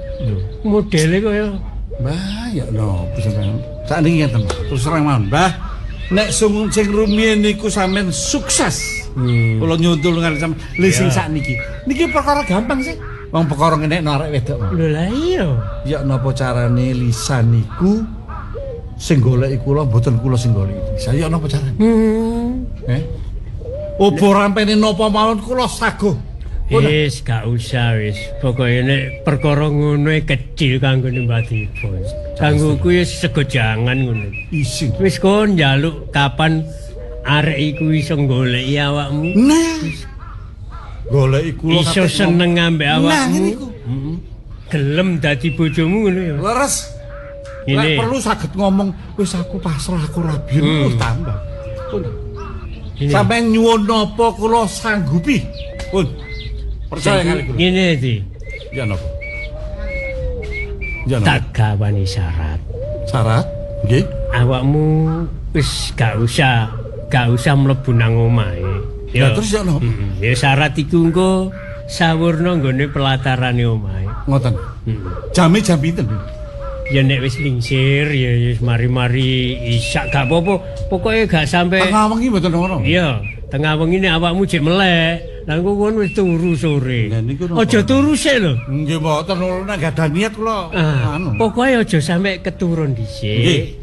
Modele kaya Mbah ya no sampean. Sakniki ngeten terus terang mawon, Mbah. Nek sing rumiyin niku sampean sukses. Kula nyuntul ngarep sampean sing sakniki. Niki perkara gampang sih. Wong perkara ngenekno arek wedok. Lho lah iya. Ya napa carane Lisa niku sing goleki kula mboten kula sing goleki. Saya napa carane? Opo rampene napa mawon kula saguh. Wis gak usah wis. Pokoke nek perkara ngono kecil kanggo Mbak Bos. Kanggo ku ya sego jangan ngono. Isin. Wis kon njaluk kapan arek iku iso goleki awakmu. Nah. Goleki kula iso seneng ambek awakmu. Gelem dadi bojomu ngono ya. Leres. Nek perlu saged ngomong wis aku pasrah aku rabi tambah. Sampai nyuwun napa kula sanggupi. Pun. Percaya kali kula. Ngene iki. Ya napa? Tak gawani syarat. Syarat? Nggih. Awakmu wis gak usah mlebu nang omahe. Ya terus ya napa? Ya syarat iku engko sawurna nggone pelatarane omahe. Ngoten. Jame jam pinten? Ya nek wis lingsir ya wis mari-mari isak gak apa-apa. Pokoke gak sampe tengah wengi mboten ngono. Iya, tengah wengi nek awakmu jek melek. Lah engko kon wis turu sore. Aja turu sik lho. Nggih mboten nek gak ada niat kula anu. Pokoke aja sampe keturun dhisik.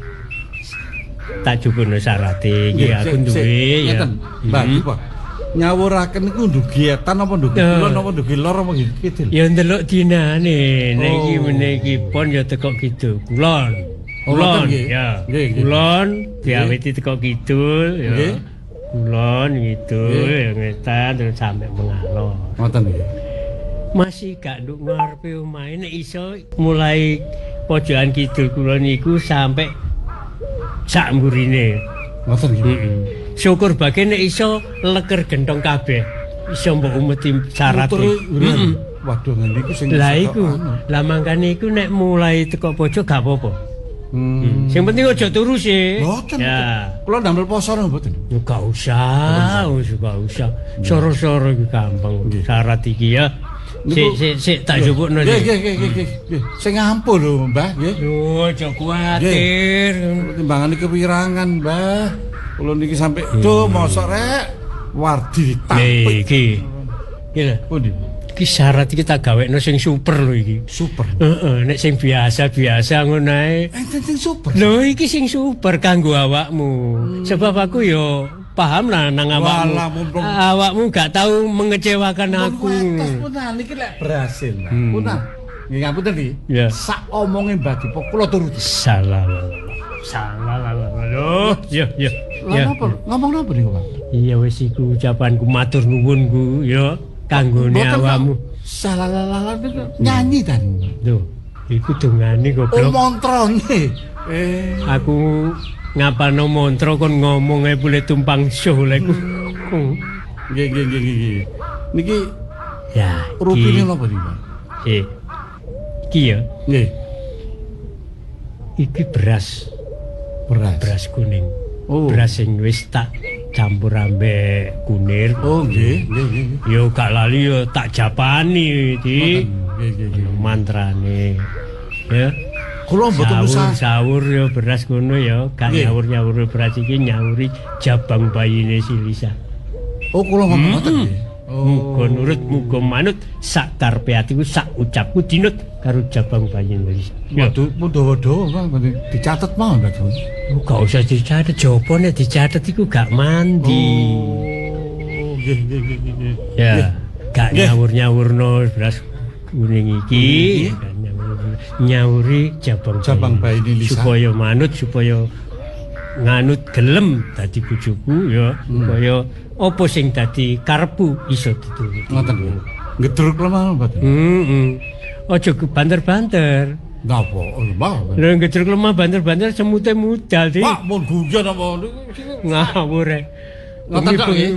Tak jupuno syarate iki aku duwe ya. Mbak apa? Nyawuraken niku ndugi etan apa ndugi kulon apa ndugi lor apa kidul? Ya ndelok dinane. Nek iki meniki pon ya teko kidul. Kulon. Kulon ya. Kulon diawiti teko kidul ya. Kulon gitu ya ngetan terus sampe mengalor. Ngoten nggih. Masih gak nduk ngarepe omahe nek iso mulai pojokan kidul kulon iku sampe sak mburine. Ngoten nggih. Syukur bae nek iso leker gendong kabeh. Iso mbok umeti syarat. Waduh ngene iku sing lah iku. Lah mangkane iku nek mulai teko pojok gak apa-apa. Sing penting aja turu sih. Mboten. Ya. Kula ndamel poso nang mboten. Gak usah, gak usah. Soro-soro iki gampang. Syarat iki ya. Sik tak jupukno. Nggih. Sing ngampun lho, Mbah, nggih. Lho, aja kuwatir. Timbangane kepirangan, Mbah. Kula niki sampe mosok rek wardi ditampik. Iki. Iki lho. Pundi? Iki syarat iki tak gawekno sing super lho iki. Super. Heeh, nek sing biasa-biasa ngono ae. Enten sing super. Lho iki sing super kanggo awakmu. Sebab aku yo paham lah nang awakmu. Awakmu gak tahu mengecewakan aku. Terus punten niki lek berhasil. Punten. Nggih ngapunten iki. Sak omonge Mbah Dipo kula turuti. Salah. Lho, yo. Ngomong napa niku, Pak? Iya wis iku ucapanku matur nuwunku yo kanggone awakmu. Salah nyanyi ta. Lho, iku dongane goblok. Montrone. Aku ngapano mantra kon ngomong ae boleh tumpang syuh leku. Nggih. Niki ya rupine napa niku? Iki ya. Nggih. Iki beras kuning. Beras sing wis tak campur ambek kunir. Oh nggih. Yo gak lali yo tak japani iki. Nggih. Mantrane. Ya. Kula mboten usah sahur yo beras ngono ya, gak nyawur-nyawur beras iki nyauri jabang bayine si Lisa. Oh kula ngomong ngoten nggih. Muga nurut, muga manut sak karepe atiku, sak ucapku dinut karo jabang bayine Lisa. Waduh, pun dawa-dawa kan dicatet mawon, Pak. Gak usah dicatet, jopo nek dicatet iku gak mandi. Oh, nggih. Ya, gak nyawur-nyawurno beras kuning iki. Nyauri jabang bayi Lisa supaya manut, supaya nganut gelem dadi bojoku ya, supaya apa sing dadi karepku iso dituruti. Ngoten. Ngedruk lemah mboten. Aja banter-banter. Napa? Lha ngedruk lemah banter-banter semute mudal iki. Pak mun guyon apa ngawur rek.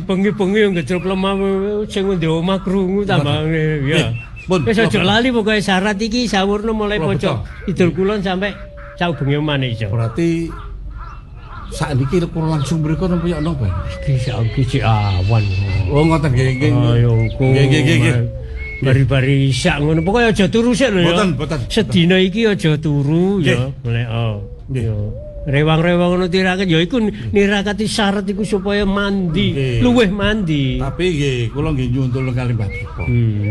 Bengi-bengi ngedruk lemah sing ndek omah krungu tambah ya. Wis aja lali pokoke syarat iki sawurna mulai pojok Idul Kulon sampai saubengi omane iso. Berarti sakniki kula langsung mriko napa ya napa? Iki awan. Oh ngoten nggih. Ayo nggih. Bari-bari isak ngono pokoke aja turu sik lho ya. Mboten. Sedina iki aja turu ya. Mulai rewang-rewang ngono tiraket ya iku nirakati syarat iku supaya mandi, luweh mandi. Tapi nggih kula nggih nyuntul kali Mbah Dipo.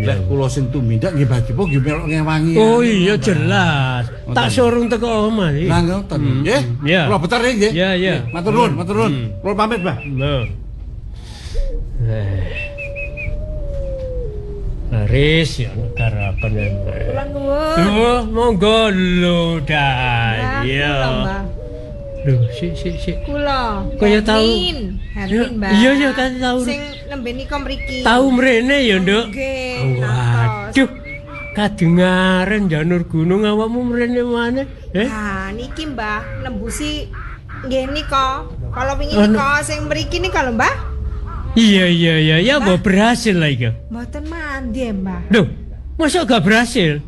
Lek kula sing tumindak nggih Mbah Dipo nggih melok ngewangi. Oh iya jelas. Tak sorong teko omah iki. Lah ngoten. Nggih. Kula beter nggih. Iya. Matur nuwun. Kula pamit, Mbah. Laris ya karapan ya. Kula nuwun. Monggo lho dah. Iya. Lho, sik. Kula. Kaya tau. Hermin, Mbak. Iya kan tau. Sing nembe nika mriki. Tau mrene ya, Nduk. Nggih. Waduh. Kadengaren janur gunung awakmu mrene maneh. Nah, niki Mbah nembusi nggih nika. Kalau wingi nika sing mriki nika lho, Mbah. Iya, ya mbok berhasil lah iki. Mboten mandi, Mbah. Loh, masa gak berhasil?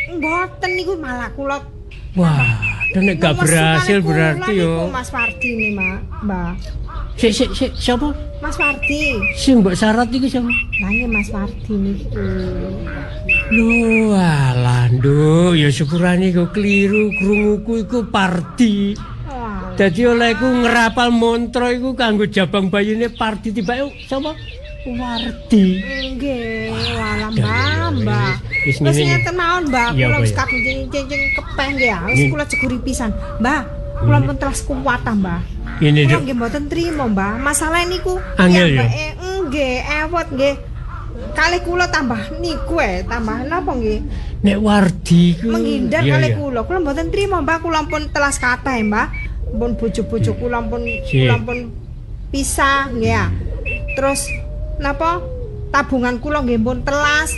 Mboten niku malah kula. Wah, nek gak berhasil berarti yo. Mas Fardi nih, Mbah. Sik, siapa? Mas Fardi. Sing mbok syarat iki sapa? Lah Mas Fardi niku. Lho, alah, Nduk, ya syukurane kok kliru krunguku iku Pardi. Dadi olehku ngerapal mantra iku kanggo jabang bayine Pardi tibake sapa? Wardi. Nggih, walah Mbah. Wis ngeten mawon, Mbah. Kula wis kadung cincin kepeh nggih. Wis kula jeguri pisan. Mbah, kula pun telas kuwat ta, Mbah. Ini kula nggih mboten trima, Mbah. Masalah niku angel ya. Nggih, ewot nggih. Kalih kula tambah niku tambah napa nggih? Nek Wardi ku menghindar kalih kula. Kula mboten trima, Mbah. Kula pun telas kathah, Mbah. Pun bojo-bojo kula pun pisah nggih ya. Terus napa tabungan kula nggih pun telas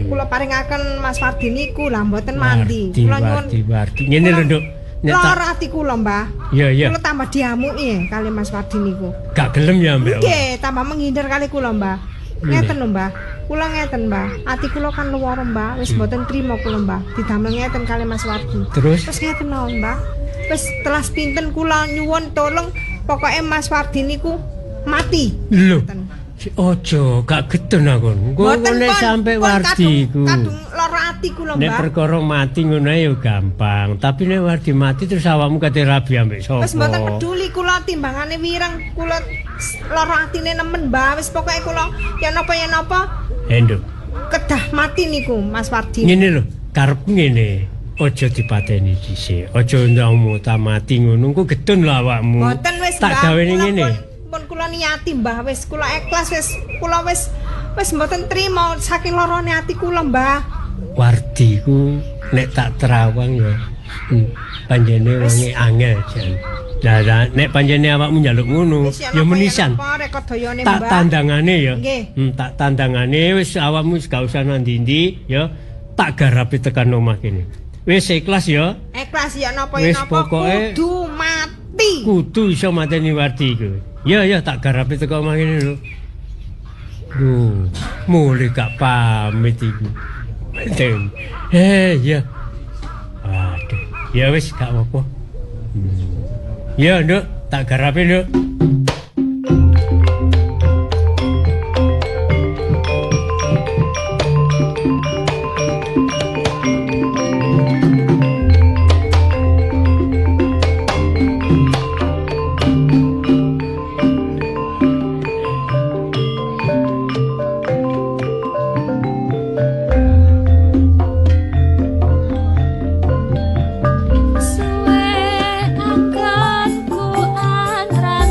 kula paringaken Mas Fardi niku lah mboten mandi. Kula nyuwun Wardi. Ngene lho, Nduk. Lara ati kula, Mbah. Iya. Kula tambah diamuki kali Mas Fardi niku. Gak gelem ya, Mbak. Nggih, tambah menghindar kali kula, Mbah. Ngeten lho, Mbah. Kula ngeten, Mbah. Ati kula kan luwara, Mbah. Wis mboten trima kula, Mbah. Didamel ngeten kali Mas Wardi. Terus ngeten mawon, Mbah. wis telas pinten kula nyuwun tolong pokoke Mas Wardi niku mati. Lho. Ojo, gak getun aku. Engko nek sampe Wardi ku. Kadung lara ati kula, Mbak. Nek perkara mati ngono ya gampang, tapi nek Wardi mati terus awakmu kate rabi ambek sapa? Wis mboten peduli kula timbangane wireng, kula lara atine nemen, Mbak. Wis pokoke kula yen napa. Henduk. Kedah mati niku Mas Wardi. Ngene lho, karepku ngene. Ojo dipateni dhisik. Ojo ndangmu ta mati ngono, engko getun lho awakmu. Mboten wis, tak gawene ngene. Pun kula niati Mbah, wis kula ikhlas kula wis mboten trima saking lorone ati kula, Mbah. Wardi ku nek tak terawang ya. Panjene wonge angel jan. Lah nek panjene awakmu njaluk ngono, ya menisan. Tak tandangane ya. Tak tandangane wis awakmu wis gak usah nang ndi-ndi ya. Tak garapi tekan omah kene. Wis ikhlas ya. Ikhlas ya napa kudu mati. Kudu iso mateni Wardi iku. Ya tak garapi teko omah kene lho. Duh, mulai gak pamit iku. Menten. Ya. Aduh, ya wis gak apa-apa. Ya, Nduk, tak garapi, Nduk. Suwe akan ku antran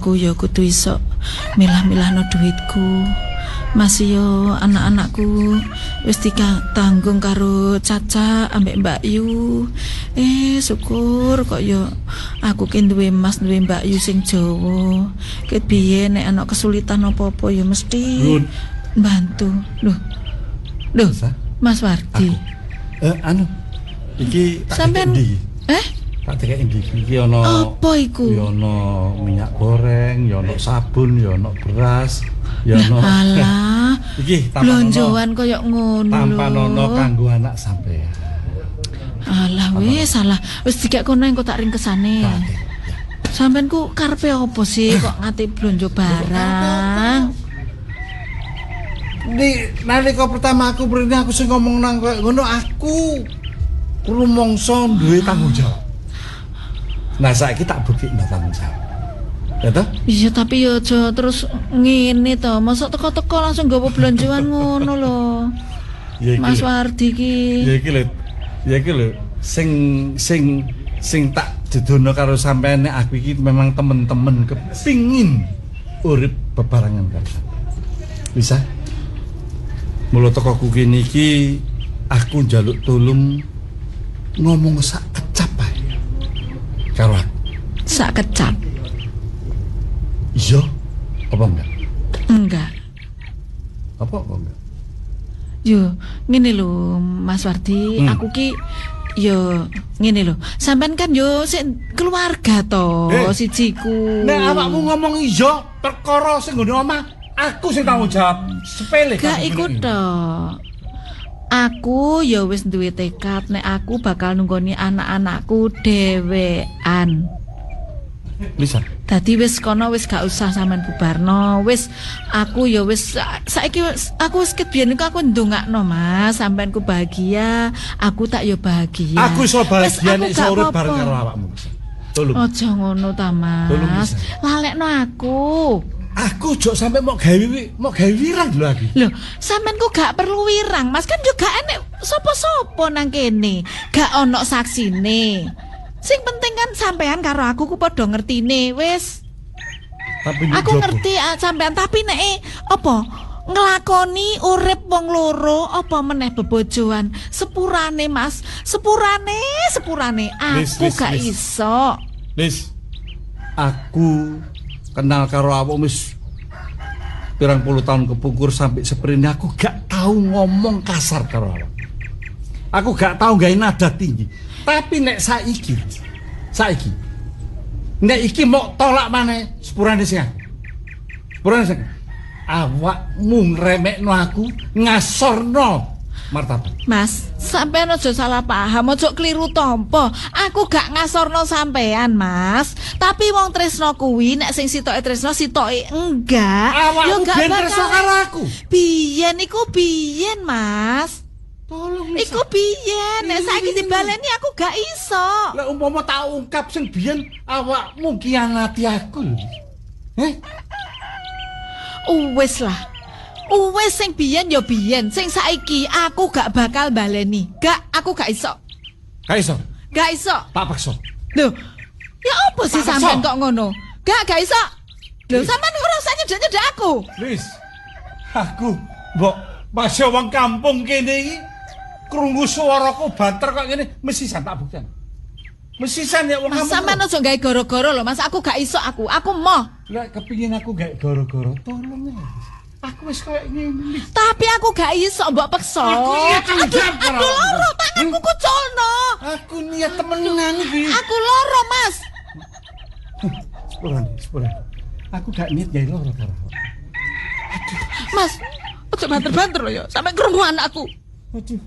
aku ya kudu iso milah-milahno duitku. Mas yo anak-anakku wis ditanggung karo Caca ambek Mbak Yu. Syukur kok yo aku ki duwe Mas duwe Mbak Yu sing Jawa. Ket biyen nek ana kesulitan apa-apa yo mesti bantu. Loh. Mas Wardi. Iki tak sampean endi? Tak tekek endi? Iki ana apa iku? Ya ana minyak goreng, ya ana sabun, ya ana beras, ya ana. Alah. Iki blonjoan koyo ngono. Tampanono kanggo anak sampean. Alah wis salah. Wis dikek kono engko tak ringkesane. Sampean ku karepe apa sih kok ngati blonjo barang? Nalika pertama aku mrene aku sing ngomong nang koyo ngono aku rumangsa duwe tanggung jawab. Nah saiki tak buktikno tanggung jawab. Ya toh? Iya tapi yo aja terus ngene to. Mosok teko-teko langsung nggawa blonjoan ngono lho. Mas Wardi ki. Ya iki lho sing tak jedono karo sampeyan nek aku iki memang temen-temen kepingin urip bebarengan karo sampeyan. Bisa? Mula tekoku kene iki aku njaluk tulung ngomong sak kecap ae. Karo aku. Sak kecap. Iya. Apa enggak? Enggak. Apa enggak? Yo, ngene lho Mas Wardi, aku ki yo ngene lho. Sampean kan yo sik keluarga to, sijiku. Nek awakmu ngomong iya, perkara sing nggone omah, aku sing tanggung jawab. Sepele. Gak iku tok. Aku ya wis duwe tekad nek aku bakal nunggoni anak-anakku dhewean. Lisa. Dadi wis kono wis gak usah sampean bubarno. Wis aku ya wis saiki aku wis kebiyen aku ndongakno Mas, sampeanku bahagia, aku tak yo bahagia. Aku iso bahagia nek iso urip bareng karo awakmu. Tolong. Aja ngono ta Mas. Lalekno aku. Aku jok sampe mau gawe wirang lho aku. Lho, sampean ku gak perlu wirang, Mas, kan juga enek sapa-sapa nang kene. Gak ono saksine. Sing penting kan sampean karo aku ku padha ngertine, wis. Tapi aku ngerti sampean tapi nek apa nglakoni urip wong loro apa meneh bebojoan sepurane Mas, sepurane aku gak iso. Lis. Aku kenal karo awak wis pirang puluh tahun kepungkur sampai seperti aku gak tahu ngomong kasar karo awak. Aku gak tahu gawe nada tinggi. Tapi nek saiki nek iki mau tolak maneh sepurane sing. Awakmu ngremekno aku, ngasorno martabat. Mas, sampean aja salah paham, aja kliru tampa. Aku gak ngasorno sampean, Mas. Tapi wong tresno kuwi nek sing sitoke tresno sitoke enggak. Yo gak tresno karo aku. Biyen iku biyen, Mas. Tolong iku biyen, nek saiki dibaleni aku gak iso. Lek umpama tak ungkap sing biyen awakmu kianati aku. Wis lah. Wis sing biyen ya biyen, sing saiki aku gak bakal baleni. Aku gak iso. Gak iso. Tak paksa. Lho, ya apa sih sampean kok ngono? Gak iso. Lho, sampean ora usah nyedek aku. Wis. Aku mbok masih wong kampung kene iki krungu swaraku banter kok ngene mesti tak buktian. Mesisan ya wong kampung. Sampeyan aja gawe goro-goro lho, Mas. Aku gak iso aku moh. Lek kepengin aku gawe goro-goro, tolong ya. Aku wis koyo ngene. Tapi aku gak iso mbok peksa. Aku niat tanggap karo. Aduh loro tanganku kuculno. Aku niat temenan iki. Aku loro, Mas. Sepurane. Aku gak niat gawe loro karo. Mas, aja banter-banter lho ya. Sampe krungu anakku. Aduh.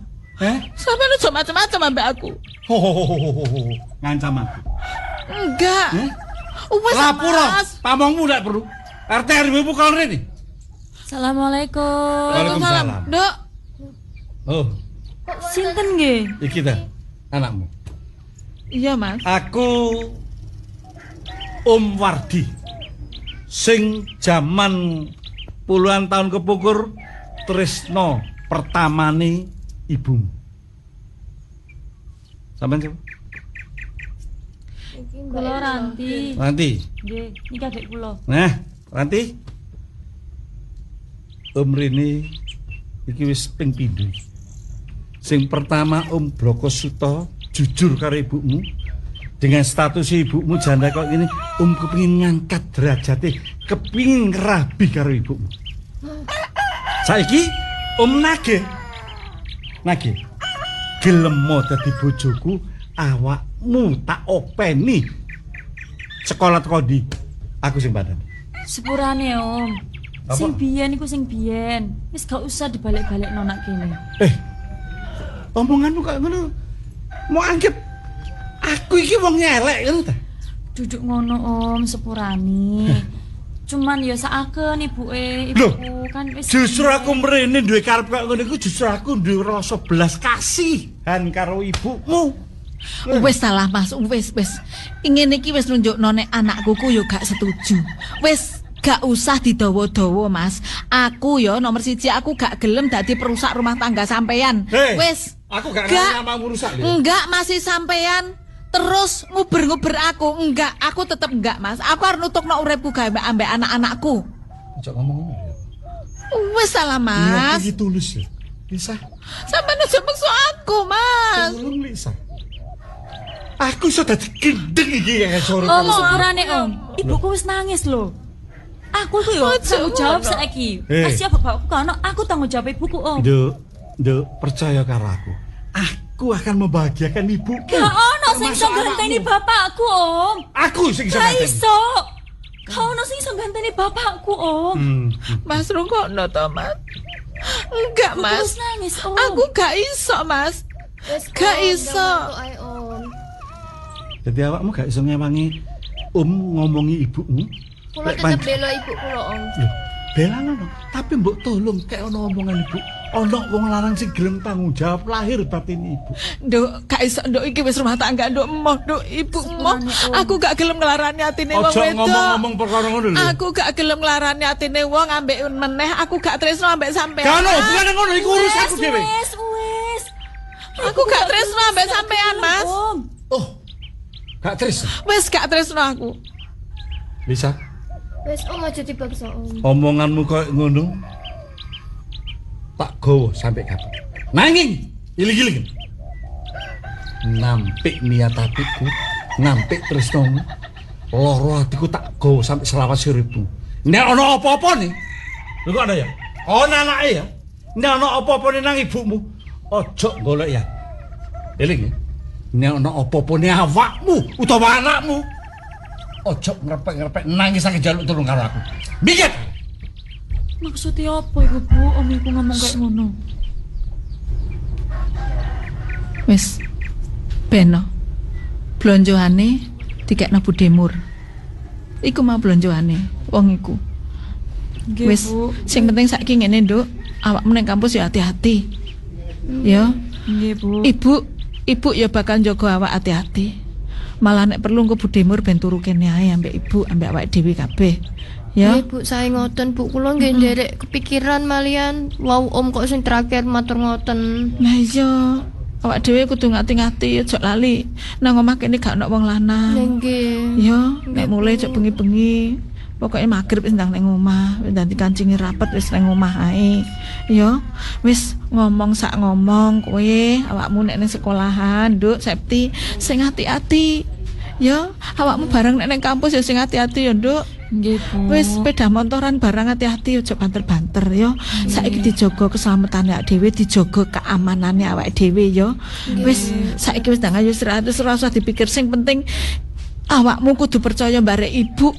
Sampeyan aja macam-macam ambek aku. Ngancam aku. Enggak. Wes lapor. Pamongmu ndak perlu. RT RW bukan rene. Assalamualaikum. Waalaikumsalam. Dok. Oh. Sinten nggih? Iki ta, anakmu. Iya, Mas. Aku Wardi. Sing jaman puluhan tahun kepungkur tresno pertamane ibumu. Sampeyan siapa? Kula Ranti. Ranti. Nggih, niki adik kula. Nah, Ranti. Om Rini iki wis ping pindho. Sing pertama Om Bloko Suto jujur karo ibumu. Dengan status ibumu janda kok ini, kepingin ngangkat derajate, kepingin ngerabi karo ibumu. Saiki nagih gelemo dadi bojoku, awakmu tak openi sekolah teko ndi, aku sing badan. Sepurane Om. Apa? Sing biyen iku sing biyen. Wis gak usah dibalik-balikno nak kene. Omonganmu kok ngono. Mau anggap aku iki wong elek ngono ta? Duduk ngono Om, sepurane. Cuman ya saken ibuke, ibuku kan wis. Justru aku mrene duwe karep kok ngono iku, justru aku duwe rasa belas kasihan karo ibumu. Wis salah Mas, wis. Ingin iki wis nunjukno nek anakku ku yo gak setuju. Wis gak usah didawa-dawa Mas. Aku yo nomor 1 aku gak gelem dadi perusak rumah tangga sampean. Wis. Aku gak namamu rusak ya. Enggak masih sampean terus nguber-nguber aku. Enggak, aku tetep enggak Mas. Aku arep nutukno uripku gawe ambek anak-anakku. Ojo ngomong ngono ya. Wis salah Mas. Iki tulus ya. Lisa. Sampeyan aja maksa aku Mas. Tolong Lisa. Aku iso dadi gendeng iki ya sore. Om, sepurane Om. Ibuku wis nangis lho. Aku tuh yo tanggung jawab saiki. Kasih bapakku kan aku tanggung jawab ibuku Om. Nduk, percaya karo aku. Aku akan membahagiakan ibuku. Gak ono sing iso ganteni bapakku Om. Aku sing iso ganteni. ganteni. Iso. Gak ono sing iso ganteni bapakku Om. Mas rungokno to Mas. Enggak Mas. Nangis, Om. Aku gak iso Mas. Gak iso. Jadi awakmu gak iso ngewangi ngomongi ibumu. Kula tetep bela ibu kula Om. Bela ngono, tapi mbok tolong kayak ono omongan ibu. Ono wong lanang sing gelem tanggung jawab lahir batin ibu. Nduk, gak iso nduk iki wis rumah tangga nduk emoh, nduk ibu emoh. Aku gak gelem nglarani atine wong wedok. Aja ngomong-ngomong perkara ngono lho. Aku gak gelem nglarani atine wong ambek meneh, aku gak tresno ambek sampean. Kan bukan ngono iku urus aku dhewe. Wis. Aku gak tresno ambek sampean, Mas. Oh. Gak tresno. Wis gak tresno aku. Bisa? Wis Om aja dipaksa Om. Omonganmu koyo ngono. Tak gowo sampai kapan. Nanging iling-iling. Nampik niat atiku, nampik tresnomu. Loro atiku tak gowo sampai selawas uripmu. Nek ana apa-apa nih. Lho kok ana ya? Ana anake ya. Nek ana apa-apa nang ibumu, ojo golek ya. Eling ya. Nek ana apa-apa ning awakmu utawa anakmu, ojo ngrepek-ngrepek nangis sakit jaluk tulung karo aku. Mikir. Maksudnya apa iku Bu? Om iku ngomong kayak ngono. Wis. Beno. Blonjoane dikekno Budemur. Iku mau blonjoane wong iku. Wis, sing penting saiki ngene, Nduk. Awakmu ning kampus ya hati-hati. Ya. Nggih, Bu. Ibu ya bakal njaga awak hati-hati. Malah nek perlu engko Budemur ben turu kene ae ambek ibu, ambek awake dhewe kabeh. Ya. Bu, saya ngoten Bu, kula nggih nderek kepikiran malian. Wow, Om kok sing terakhir matur ngoten. Lah iya, awak dhewe kudu ngati-ngati aja lali. Nang omah kene gak ono wong lanang. Nggih. Ya, nek mulai cek bengi-bengi. Pokoke magrib wis ndang ning omah, wis dadi kancinge rapet wis ning omah ae. Ya, wis ngomong sak ngomong kowe, awakmu nek ning sekolahan, Nduk, Septi, sing hati-hati. Ya, awakmu bareng nek ning kampus ya sing hati-hati ya, Nduk. Nggih, Bu. Wis sepeda motoran barang hati-hati aja banter-banter ya. Saiki dijaga keselamatan awake dhewe, dijaga keamanane awake dhewe ya. Wis saiki wis ndang ayo istirahat, ora usah dipikir, sing penting awakmu kudu percaya barek ibu.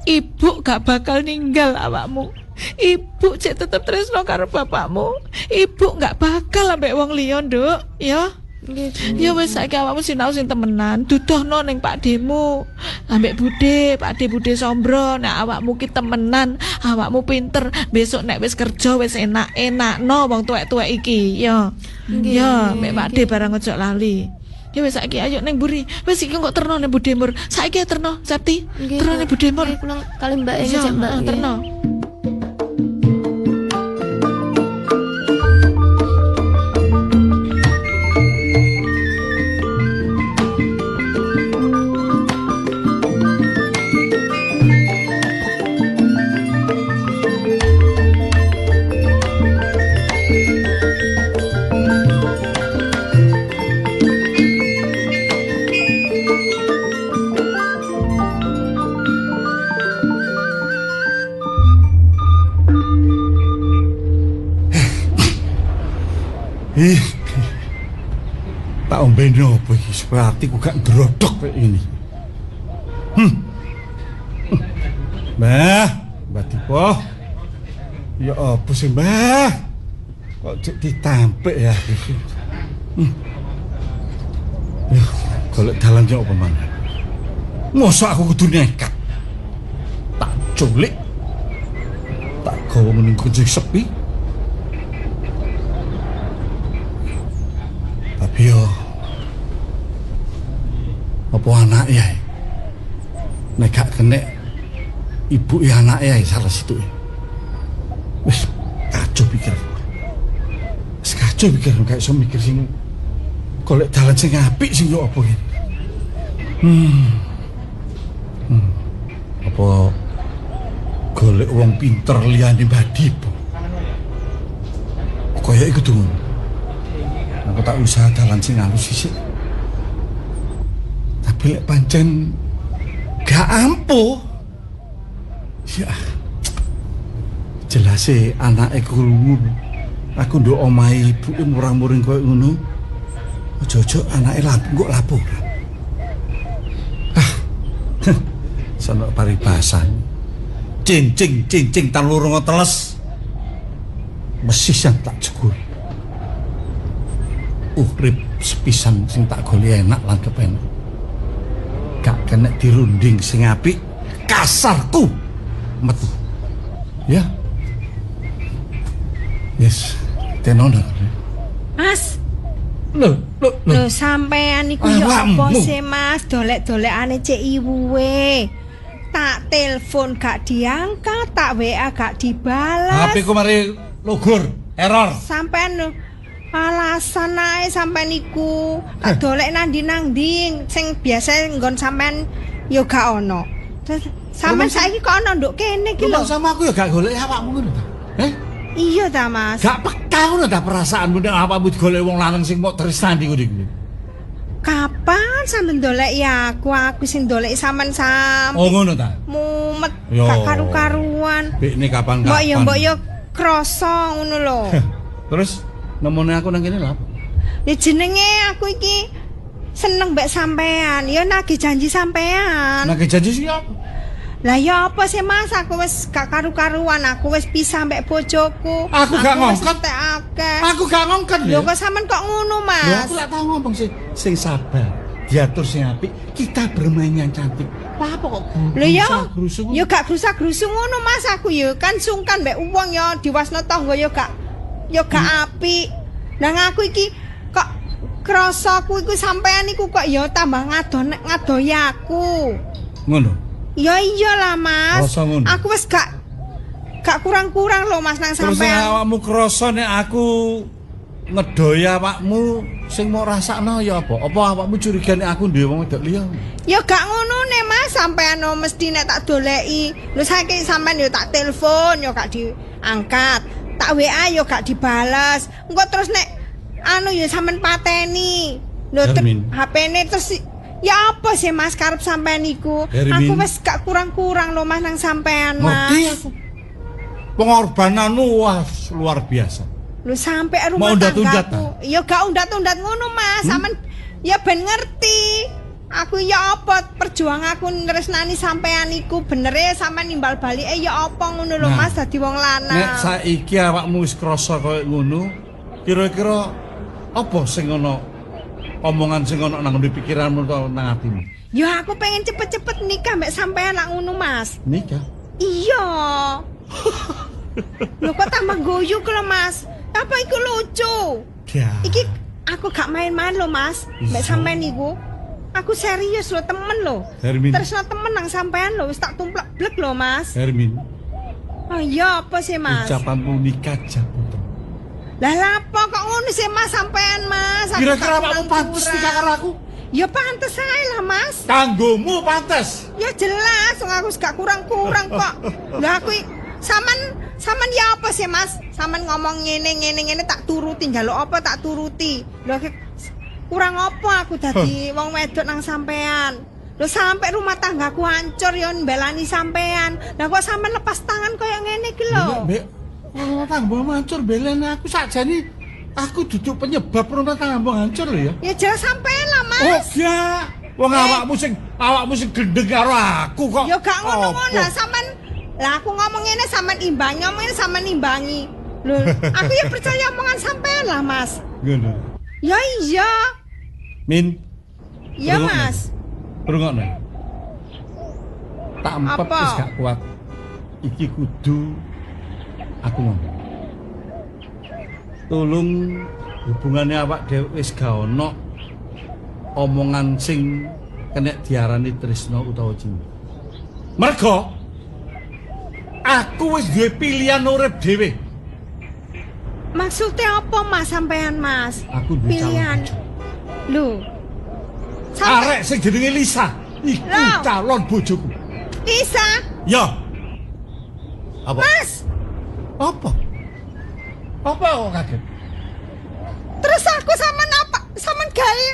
Ibu gak bakal ninggal awakmu. Ibu cek tetep tresno karo bapakmu. Ibu gak bakal ambek wong liya, Nduk, ya. Ya wis saiki awakmu sinau sing temenan, dudohno ning Pak Demu. Ambek Bude, Pak Bude Sombro, nek awakmu ki temenan, awakmu pinter, besok nek wis kerja wis enak-enakno wong tuwek-tuwek iki, ya. Ya, mek Pak De barang ojo lali. Ya wis saiki ayo ning mburi. Wis iki kok terno ning Budemur. Saiki terno, Septi. Terno ning Budemur. Nggih, kula kali Mbak ngecek Mbak. Terno. Ih. Tak ombeni apa iki supaya atiku gak ndrodok kayak ini. Mbah Tipo. Ya apa sih, Mbah? Kok cek ditampik ya iki. Ya, golek dalan yo apa maneh. Mosok aku kudu nekat. Tak culik. Tak gawa ning kunci sepi. Tapi yo apa anak ya? Nek gak kena ibu ya anak ya salah situ. Wis kacau pikir. Wis kacau pikir gak iso mikir sing golek dalan sing apik sing yo apa iki. Apa golek wong pinter liyane Badi. Kaya iku tuh. Aku tak usaha dalan sing halus sisik. Tapi lek pancen gak ampuh. Ya. Jelas e anake krungu. Aku nduk omahe ibuke murang-muring koyo ngono. Ojo-ojo anake kok laporan. Sono paribasan. Cincing talurung teles. Mesis yang tak jegur. Urip sepisan sing tak golek enak lan kepenak. Gak kena dirunding sing apik, kasarku metu. Ya. Yes, tenono. Mas. Lho, sampean iku yo apa sih, Mas? Dolek-dolekane cek iwuwe. Tak telepon gak diangkat, tak WA gak dibalas. HP ku mari logor, error. Sampean lho alasan ae sampean iku tak dolek nang-ndi sing biasa nggon sampean yo gak ono. Terus sampean saiki kok ono nduk kene iki lho. Sama aku yo gak golek awakmu ngono ta. Iya ta, Mas. Gak peka ngono ta perasaanmu nek awakmu digolek wong lanang sing mok tresnani ngono iki. Kapan sampean doleki aku sing doleki sampean Oh ngono ta. Mumet gak karu-karuan. Bekne kapan-kapan. Mbok yo krasa ngono lho. Terus nemone aku nang kene lho. Ya jenenge aku iki seneng mbek sampean. Ya nagih janji sampean. Nagih janji sih apa? Lah ya apa sih, Mas? Aku wis gak karu-karuan. Aku wis pisah mbek bojoku. Aku gak ngongkon. Aku gak ngongkon lho. Lho kok sampean kok ngono, Mas? Lho aku lak tau ngomong sing sabar. Diatur sing apik, kita bermain yang cantik. Lah apa kok? Lho ya. Ya gak grusak-grusuk ngono, Mas. Aku ya kan sungkan mbek wong ya diwasna tangga ya gak apik. Nang aku iki kok krasaku iku sampean iku kok ya tambah ngadoni aku. Ngono. Ya iyalah, Mas. Aku wis gak kurang-kurang lho, Mas, nang sampean. Terus awakmu krasa nek aku ngedoi awakmu sing mau rasakno ya apa? Apa awakmu curiga nek aku duwe wong wedok liya? Ya gak ngono nek, Mas. Sampean mesti nek tak doleki. Lho saiki sampean yo tak telepon yo gak diangkat. Tak WA yo gak dibales. Engko terus nek ya sampean pateni. Lho HP-ne terus ya apa sih, Mas, karep sampean iku? Aku wis gak kurang-kurang lho, Mas, nang sampean, Mas. Ngerti aku. Pengorbananmu wah luar biasa. Lho sampe rumah tanggaku. Ya gak undat-undat ngono, Mas. Sampean ya ben ngerti. Aku ya apa perjuangan aku nresnani sampean iku benere sampean nimbal balike ya apa ngono lho, Mas, dadi wong lanang. Nek saiki awakmu wis krasa koyo ngono, kira-kira apa sing ono omongan sing ono nang pikiranmu utawa nang atimu? Ya aku pengen cepet-cepet nikah mbek sampean lak ngono, Mas. Nikah? Iya. Lho kok tambah guyu lho, Mas. Apa iku lucu? Ya. Iki aku gak main-main lho, Mas. Mbek sampean iku. Aku serius lho, temen lho. Terus temen nang sampean lho, wis tak tumplek blek lho, Mas. Hermin. Oh iya, apa sih, Mas? Ucapanmu nikah jabutan. Lah lapo kok ngono sih, Mas, sampean, Mas? Kira-kira awakmu pantes nikah karo aku? Ya pantes ae lah, Mas. Kanggomu pantes. Ya jelas, wong aku gak kurang-kurang kok. Lah aku sampean ya apa sih, Mas? Sampean ngomong ngene tak turuti, njaluk apa tak turuti. Lho kurang apa aku dadi wong wedok nang sampean. Lho sampe rumah tanggaku hancur ya mbelani sampean. Lah kok sampean lepas tangan koyo ngene iki lho. Mbek, rumah tanggamu hancur beleni aku sakjane Aku duduk penyebab rumah tanggamu hancur lho ya. Ya jelas sampean lah, Mas. Oh, gak. Wong awakmu sing gendeng karo aku kok. Ya gak ngono-ngono, sampean. Lah aku ngomong ngene sampean imbangi, ngomong ngene sampean imbangi. Lho, aku ya percaya omongan sampean lah, Mas. Ngono. Ya iya. Min. Iya, Mas. Rungokno. Tak empet Apa? wis gak kuat. Iki kudu aku ngomong. Tolong hubungannya awak dhewe wis gak ono omongan sing kena diarani tresno utawa cinta. Mergo aku wis duwe pilihan urip dhewe. Maksudnya apa, Mas, sampean, Mas? Aku duwe pilihan. Lho. Arek sing jenenge Lisa, iku Loh. calon bojoku. Lisa? Ya. Apa? Mas. Apa? Apa kok kaget? Terus aku sampean apa? Sampean gawe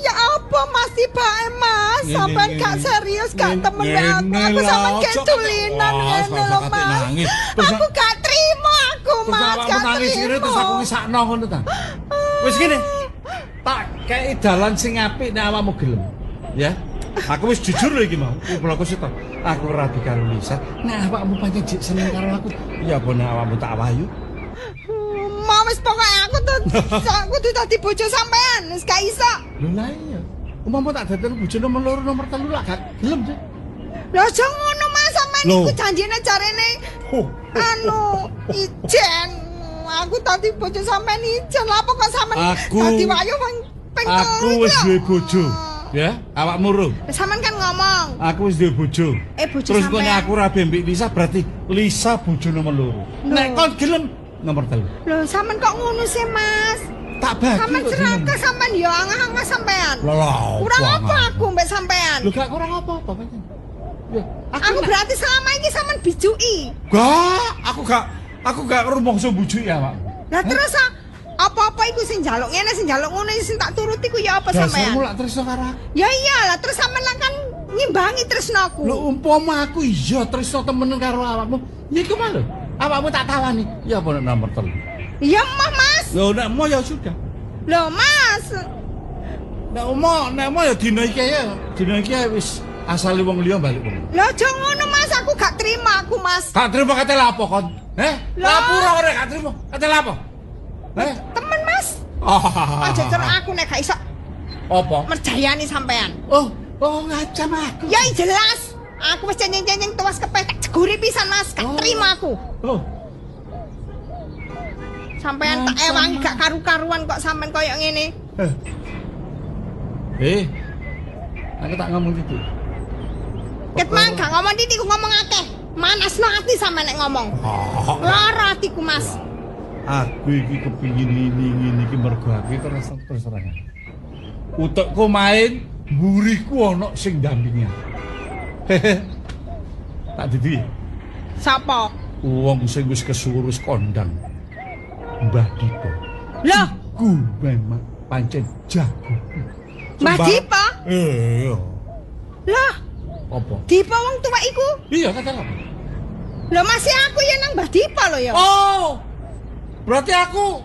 ya apa Mas tibae Mas? Sampean gak serius, gak temen aku. Aku sampean kayak tulinan ngene lho, Mas. Aku gak terima aku, Mas. Gak terus aku terima. ngisakno ngono ta. Wis gini. Tak kei dalan sing apik nek awakmu gelem. Ya. Aku wis jujur lho iki mau. Kumpulku sik to. Aku rabi karo Lisa. Nek awakmu pancen jek seneng karo aku, ya apa nek awakmu tak wayu. Mau wis pokoke aku tuh dadi bojo sampean, wis gak iso. Lho lah iya. Umpama tak dadekno bojo nomor 2 nomor 3 lak gak gelem sih. Lho aja ngono Mas, sampean iku janjine jarene. Anu, ijen. Aku tadi bojo sampean ijen. Lah apa kok sampean dadi wayu ping Aku wis duwe bojo. Ya, awakmu ro. Sampean kan ngomong. Aku wis duwe bojo. Bojo terus kok sampean. nek aku rabi mbek Lisa berarti Lisa bojo nomor 2. Nek kon gelem nomor 3. Lho, sampean kok ngono sih, Mas? Tak bagi sampean kok serakah sampean yo angah-angah sampean. Lah, kurang apa aku mbek sampean? Lho gak kurang apa-apa kan. Aku berarti selama ini sampean bijui. Aku gak rumangsa bujuki awak. Lah terus apa-apa iku sing njaluk ngene sing njaluk ngono sing tak turuti ku ya apa sampean? Dasarmu lak tresno karo aku. Ya iyalah, terus sampean lah kan ngimbangi tresnaku. Lho umpama aku iya tresno temenan karo awakmu, ya iku mah lho. Awakmu tak tawani, ya apa nek nomor 3. Ya mah, Mas. Lho nek mau ya sudah. Lho, Mas. Nek mau ya dina iki ya. Dina iki wis asale wong liya balik wong. Lho aja ngono, Mas, aku gak terima aku, Mas. Gak terima kate lapo kon? Lapura ora gak terima. Kate lapo? Temen, Mas. Aja cer aku nek gak iso. Apa? Merjayani sampean. Oh ngacam aku. Ya jelas. Aku wis cenyeng-cenyeng tuwas kepek tak jeguri pisan, Mas. Gak terima aku. Sampean tak ewangi gak karu-karuan kok sampean koyo ngene. Aku tak ngomong gitu. Ket mang gak ngomong titik ku ngomong akeh. Manasno ati sampean nek ngomong. Lara atiku, Mas. Aku iki kepingin ngene iki mergo aku terus terang. Utekku main, mburiku ana sing ndampingi. Tak dadi. Sapa? Wong sing wis kesuwur wis kondang. Mbah Dipa. Lah, ku memang pancen jago. Mbah Dipa? Iya. Lah, apa? Dipa wong tuwa iku? Iya, kata apa? Lah masih aku ya nang Mbah Dipa lho ya. Oh. Berarti aku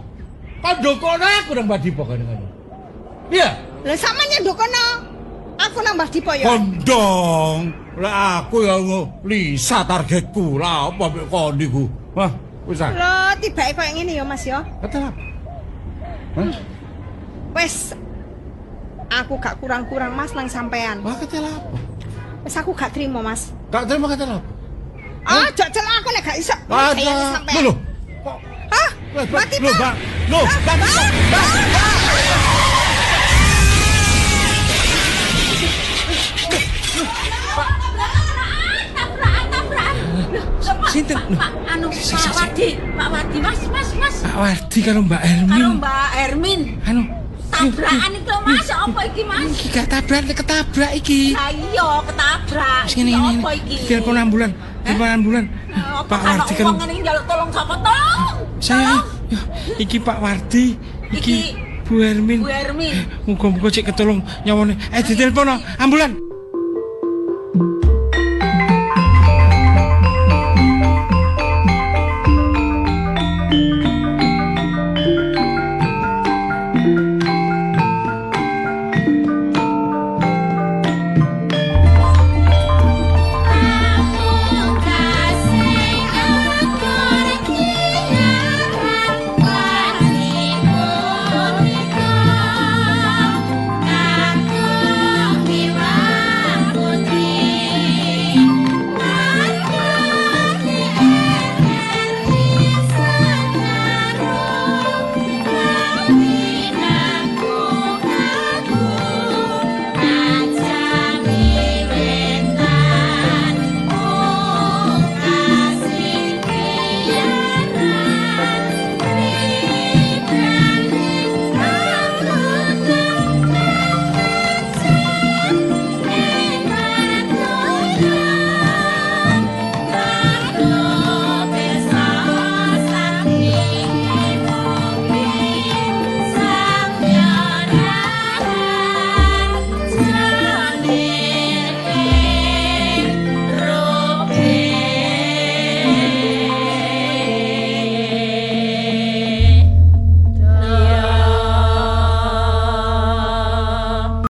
kandokono aku nang Mbah Dipa kan. Iya. Lah sampeyan ndokono. Aku nang Mbah Dipa ya. Kondong. Lah aku ya Lisa targetku. Lah apa mek kon niku? Wah, wis ah. Lah tibake koyo ngene ya, Mas ya. Kata apa? Wes aku gak kurang-kurang Mas nang sampean. Wah, kata apa? Wes aku gak terima, Mas. Gak terima kata apa? Jok celak aku nek gak iso. Sayang sampean. Lho. Hah? Mati, Pak. Lho, Sinten? Pak Wardi, Mas. Pak Wardi karo Mbak Hermin. Karo Mbak Hermin. Anu, tabrakan iki lho Mas, apa iki Mas? Iki gak tabrak, ketabrak iki. Lah iya, ketabrak. Ini. Apa iki? Telepon ambulan. Pak Wardi karo wong ngene njaluk tolong sapa tolong? Saya. Iki Pak Wardi, iki Bu Hermin. Bu Hermin. Muga-muga cek ketolong nyawane. Ditelepon ambulan.